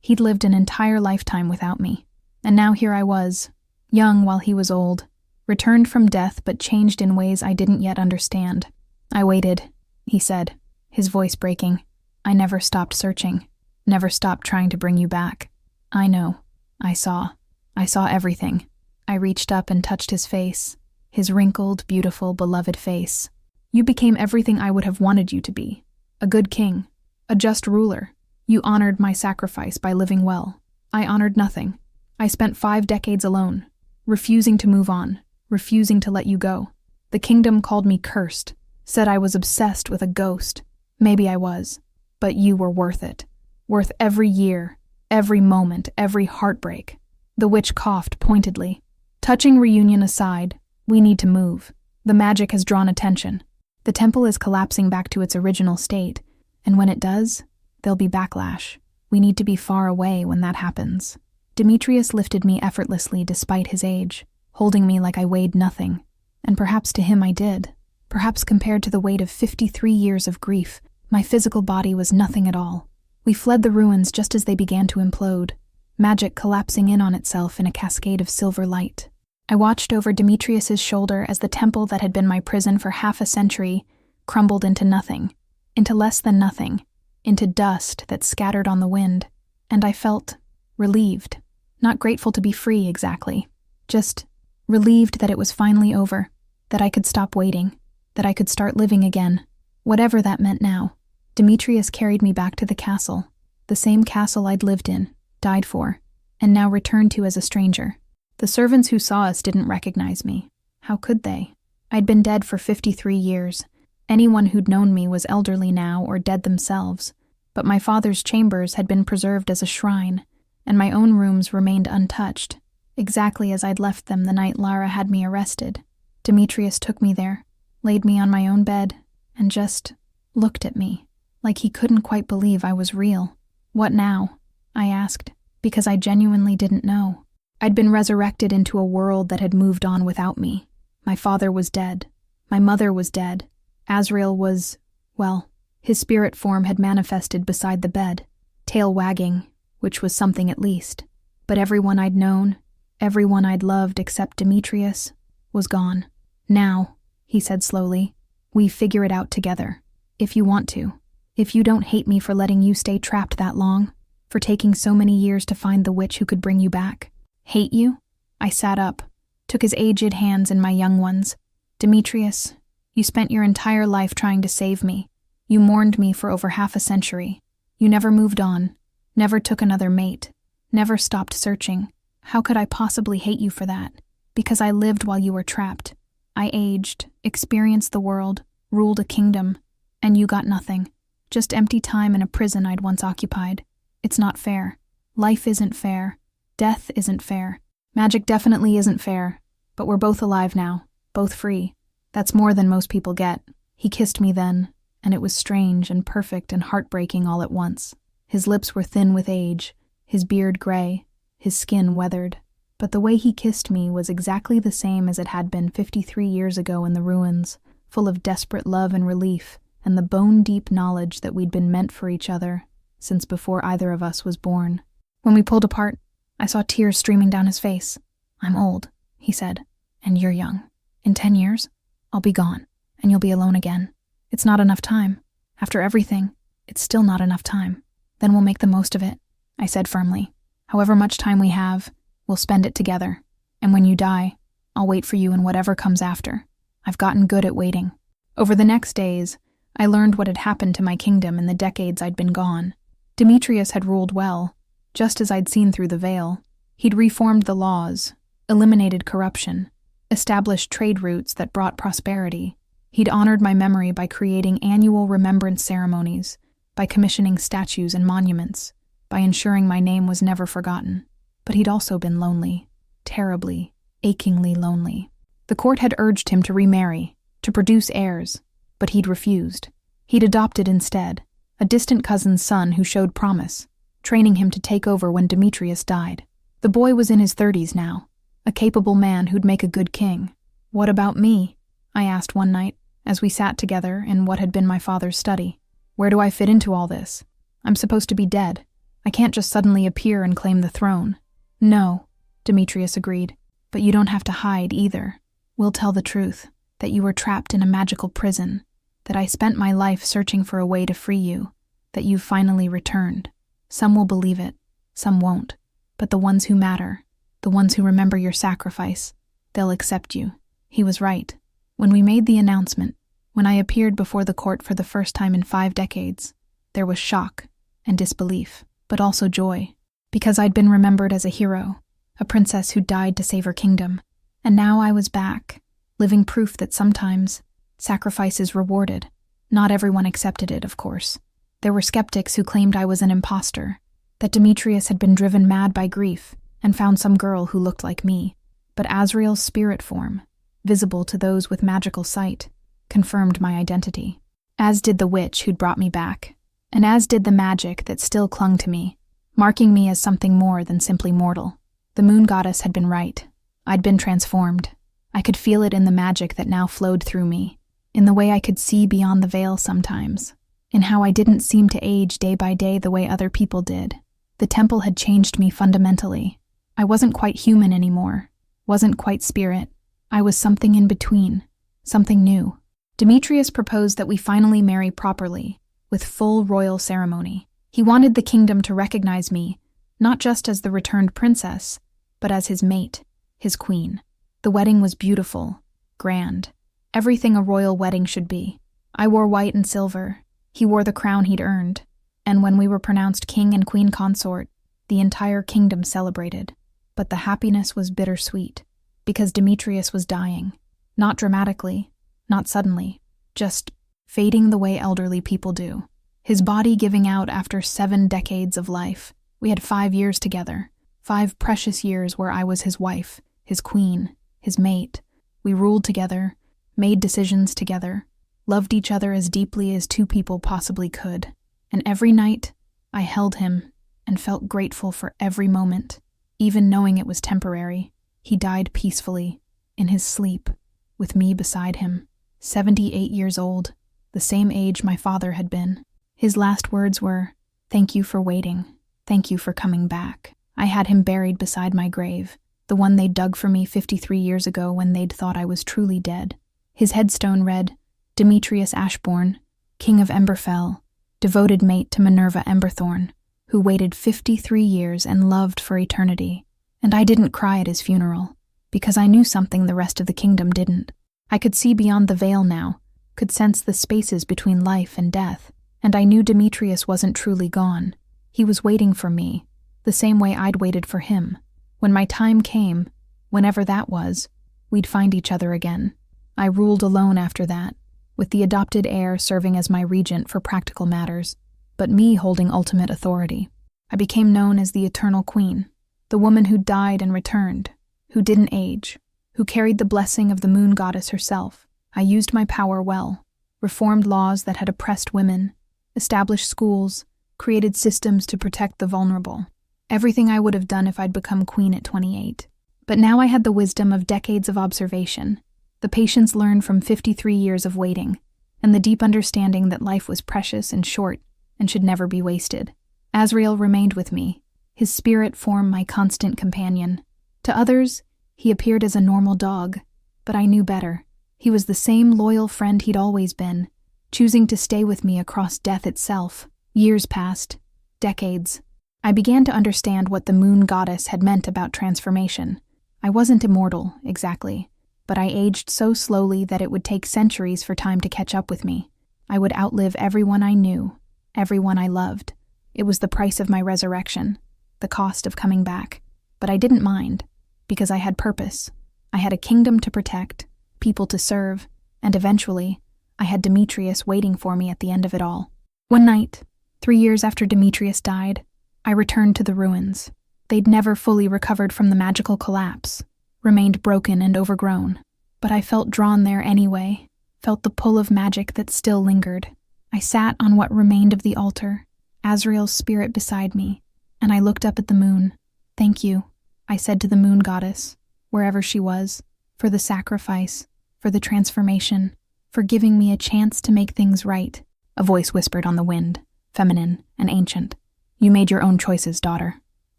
He'd lived an entire lifetime without me. And now here I was, young while he was old, returned from death but changed in ways I didn't yet understand. "I waited," he said, his voice breaking. "I never stopped searching, never stopped trying to bring you back. I know. I saw everything." I reached up and touched his face, his wrinkled, beautiful, beloved face. "You became everything I would have wanted you to be. A good king, a just ruler. You honored my sacrifice by living well. I honored nothing. I spent 5 decades alone, refusing to move on, refusing to let you go. The kingdom called me cursed, said I was obsessed with a ghost. Maybe I was, but you were worth it. Worth every year, every moment, every heartbreak." The witch coughed pointedly. "Touching reunion aside, we need to move. The magic has drawn attention. The temple is collapsing back to its original state, and when it does, there'll be backlash. We need to be far away when that happens." Demetrius lifted me effortlessly despite his age, holding me like I weighed nothing. And perhaps to him I did. Perhaps compared to the weight of 53 years of grief, my physical body was nothing at all. We fled the ruins just as they began to implode, magic collapsing in on itself in a cascade of silver light. I watched over Demetrius's shoulder as the temple that had been my prison for half a century crumbled into nothing, into less than nothing, into dust that scattered on the wind. And I felt relieved. Not grateful to be free, exactly. Just relieved that it was finally over, that I could stop waiting, that I could start living again, whatever that meant now. Demetrius carried me back to the castle, the same castle I'd lived in, died for, and now returned to as a stranger. The servants who saw us didn't recognize me. How could they? I'd been dead for 53 years. Anyone who'd known me was elderly now or dead themselves. But my father's chambers had been preserved as a shrine, and my own rooms remained untouched, exactly as I'd left them the night Lara had me arrested. Demetrius took me there, laid me on my own bed, and just looked at me, like he couldn't quite believe I was real. "What now?" I asked, because I genuinely didn't know. I'd been resurrected into a world that had moved on without me. My father was dead. My mother was dead. Azrael was, well, his spirit form had manifested beside the bed, tail wagging, which was something at least. But everyone I'd known, Everyone I'd loved except Demetrius was gone. Now, he said slowly, we figure it out together. If you want to. If you don't hate me for letting you stay trapped that long, for taking so many years to find the witch who could bring you back. Hate you? I sat up, took his aged hands in my young ones. Demetrius, you spent your entire life trying to save me. You mourned me for over half a century. You never moved on, never took another mate, never stopped searching. How could I possibly hate you for that? Because I lived while you were trapped. I aged, experienced the world, ruled a kingdom, and you got nothing. Just empty time in a prison I'd once occupied. It's not fair. Life isn't fair. Death isn't fair. Magic definitely isn't fair. But we're both alive now, both free. That's more than most people get. He kissed me then, and it was strange and perfect and heartbreaking all at once. His lips were thin with age, his beard gray, his skin weathered. But the way he kissed me was exactly the same as it had been 53 years ago in the ruins, full of desperate love and relief, and the bone-deep knowledge that we'd been meant for each other since before either of us was born. When we pulled apart, I saw tears streaming down his face. I'm old, he said, and you're young. In 10 years, I'll be gone, and you'll be alone again. It's not enough time. After everything, it's still not enough time. Then we'll make the most of it, I said firmly. However much time we have, we'll spend it together. And when you die, I'll wait for you in whatever comes after. I've gotten good at waiting. Over the next days, I learned what had happened to my kingdom in the decades I'd been gone. Demetrius had ruled well, just as I'd seen through the veil. He'd reformed the laws, eliminated corruption, established trade routes that brought prosperity. He'd honored my memory by creating annual remembrance ceremonies, by commissioning statues and monuments, by ensuring my name was never forgotten. But he'd also been lonely, terribly, achingly lonely. The court had urged him to remarry, to produce heirs, but he'd refused. He'd adopted instead, a distant cousin's son who showed promise, training him to take over when Demetrius died. The boy was in his 30s now, a capable man who'd make a good king. What about me? I asked one night, as we sat together in what had been my father's study. Where do I fit into all this? I'm supposed to be dead. I can't just suddenly appear and claim the throne. No, Demetrius agreed, but you don't have to hide either. We'll tell the truth, that you were trapped in a magical prison, that I spent my life searching for a way to free you, that you've finally returned. Some will believe it, some won't, but the ones who matter, the ones who remember your sacrifice, they'll accept you. He was right. When we made the announcement, when I appeared before the court for the first time in 5 decades, there was shock and disbelief, but also joy, because I'd been remembered as a hero, a princess who died to save her kingdom, and now I was back, living proof that sometimes sacrifice is rewarded. Not everyone accepted it, of course. There were skeptics who claimed I was an imposter, that Demetrius had been driven mad by grief and found some girl who looked like me. But Azrael's spirit form, visible to those with magical sight, confirmed my identity. As did the witch who'd brought me back, and as did the magic that still clung to me, marking me as something more than simply mortal. The moon goddess had been right. I'd been transformed. I could feel it in the magic that now flowed through me, in the way I could see beyond the veil sometimes, in how I didn't seem to age day by day the way other people did. The temple had changed me fundamentally. I wasn't quite human anymore, wasn't quite spirit. I was something in between, something new. Demetrius proposed that we finally marry properly, with full royal ceremony. He wanted the kingdom to recognize me, not just as the returned princess, but as his mate, his queen. The wedding was beautiful, grand, everything a royal wedding should be. I wore white and silver, he wore the crown he'd earned, and when we were pronounced king and queen consort, the entire kingdom celebrated. But the happiness was bittersweet, because Demetrius was dying, not dramatically, not suddenly, just fading the way elderly people do. His body giving out after 7 decades of life. We had 5 years together, 5 precious years where I was his wife, his queen, his mate. We ruled together, made decisions together, loved each other as deeply as 2 people possibly could. And every night, I held him and felt grateful for every moment, even knowing it was temporary. He died peacefully, in his sleep, with me beside him, 78 years old, the same age my father had been. His last words were, "Thank you for waiting. Thank you for coming back." I had him buried beside my grave, the one they'd dug for me 53 years ago when they'd thought I was truly dead. His headstone read, Demetrius Ashbourne, King of Emberfell, devoted mate to Minerva Emberthorn, who waited 53 years and loved for eternity. And I didn't cry at his funeral, because I knew something the rest of the kingdom didn't. I could see beyond the veil now, could sense the spaces between life and death, and I knew Demetrius wasn't truly gone. He was waiting for me, the same way I'd waited for him. When my time came, whenever that was, we'd find each other again. I ruled alone after that, with the adopted heir serving as my regent for practical matters, but me holding ultimate authority. I became known as the Eternal Queen, the woman who died and returned, who didn't age, who carried the blessing of the moon goddess herself. I used my power well, reformed laws that had oppressed women, established schools, created systems to protect the vulnerable. Everything I would have done if I'd become queen at 28. But now I had the wisdom of decades of observation, the patience learned from 53 years of waiting, and the deep understanding that life was precious and short and should never be wasted. Azrael remained with me, his spirit form my constant companion. To others, he appeared as a normal dog, but I knew better. He was the same loyal friend he'd always been, choosing to stay with me across death itself. Years passed, decades. I began to understand what the moon goddess had meant about transformation. I wasn't immortal, exactly, but I aged so slowly that it would take centuries for time to catch up with me. I would outlive everyone I knew, everyone I loved. It was the price of my resurrection, the cost of coming back. But I didn't mind, because I had purpose. I had a kingdom to protect, people to serve, and eventually, I had Demetrius waiting for me at the end of it all. One night, 3 years after Demetrius died, I returned to the ruins. They'd never fully recovered from the magical collapse, remained broken and overgrown. But I felt drawn there anyway, felt the pull of magic that still lingered. I sat on what remained of the altar, Azrael's spirit beside me, and I looked up at the moon. Thank you, I said to the moon goddess, wherever she was, for the sacrifice, for the transformation, for giving me a chance to make things right. A voice whispered on the wind, feminine and ancient. You made your own choices, daughter.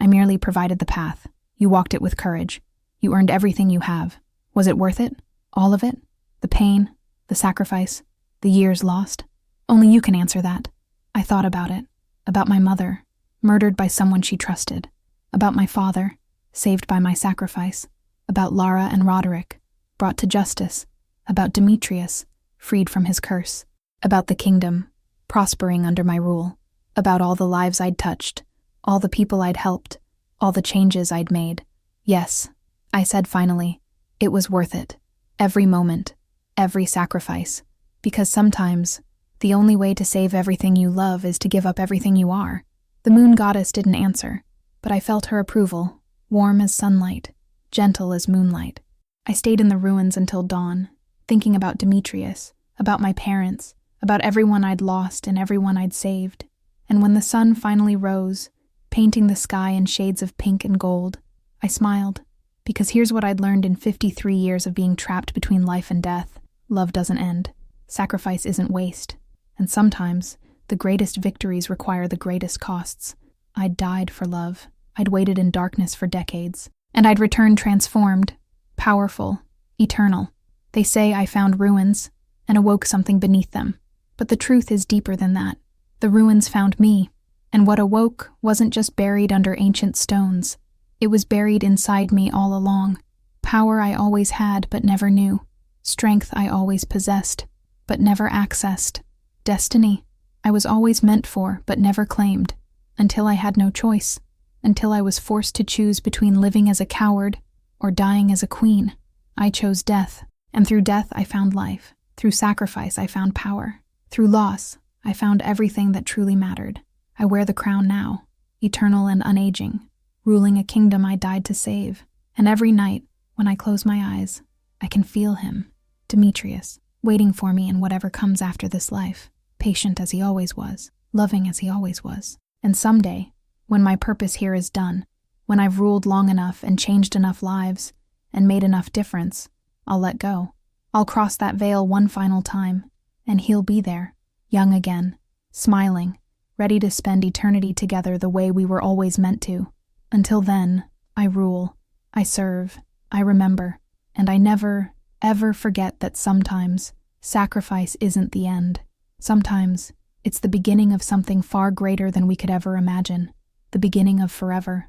I merely provided the path. You walked it with courage. You earned everything you have. Was it worth it? All of it? The pain, the sacrifice, the years lost? Only you can answer that. I thought about it. About my mother, murdered by someone she trusted. About my father, saved by my sacrifice. About Lara and Roderick, brought to justice. About Demetrius, freed from his curse. About the kingdom, prospering under my rule. About all the lives I'd touched, all the people I'd helped, all the changes I'd made. Yes, I said finally, it was worth it. Every moment, every sacrifice. Because sometimes, the only way to save everything you love is to give up everything you are. The moon goddess didn't answer, but I felt her approval, warm as sunlight, gentle as moonlight. I stayed in the ruins until dawn, thinking about Demetrius, about my parents, about everyone I'd lost and everyone I'd saved. And when the sun finally rose, painting the sky in shades of pink and gold, I smiled, because here's what I'd learned in 53 years of being trapped between life and death. Love doesn't end. Sacrifice isn't waste. And sometimes, the greatest victories require the greatest costs. I'd died for love. I'd waited in darkness for decades. And I'd returned transformed, powerful, eternal. They say I found ruins and awoke something beneath them. But the truth is deeper than that. The ruins found me, and what awoke wasn't just buried under ancient stones. It was buried inside me all along. Power I always had but never knew. Strength I always possessed but never accessed. Destiny I was always meant for but never claimed. Until I had no choice. Until I was forced to choose between living as a coward or dying as a queen. I chose death, and through death I found life. Through sacrifice I found power. Through loss I found everything that truly mattered. I wear the crown now, eternal and unaging, ruling a kingdom I died to save. And every night, when I close my eyes, I can feel him, Demetrius, waiting for me in whatever comes after this life, patient as he always was, loving as he always was. And someday, when my purpose here is done, when I've ruled long enough and changed enough lives and made enough difference, I'll let go. I'll cross that veil one final time, and he'll be there, young again, smiling, ready to spend eternity together the way we were always meant to. Until then, I rule, I serve, I remember, and I never, ever forget that sometimes sacrifice isn't the end. Sometimes it's the beginning of something far greater than we could ever imagine, the beginning of forever.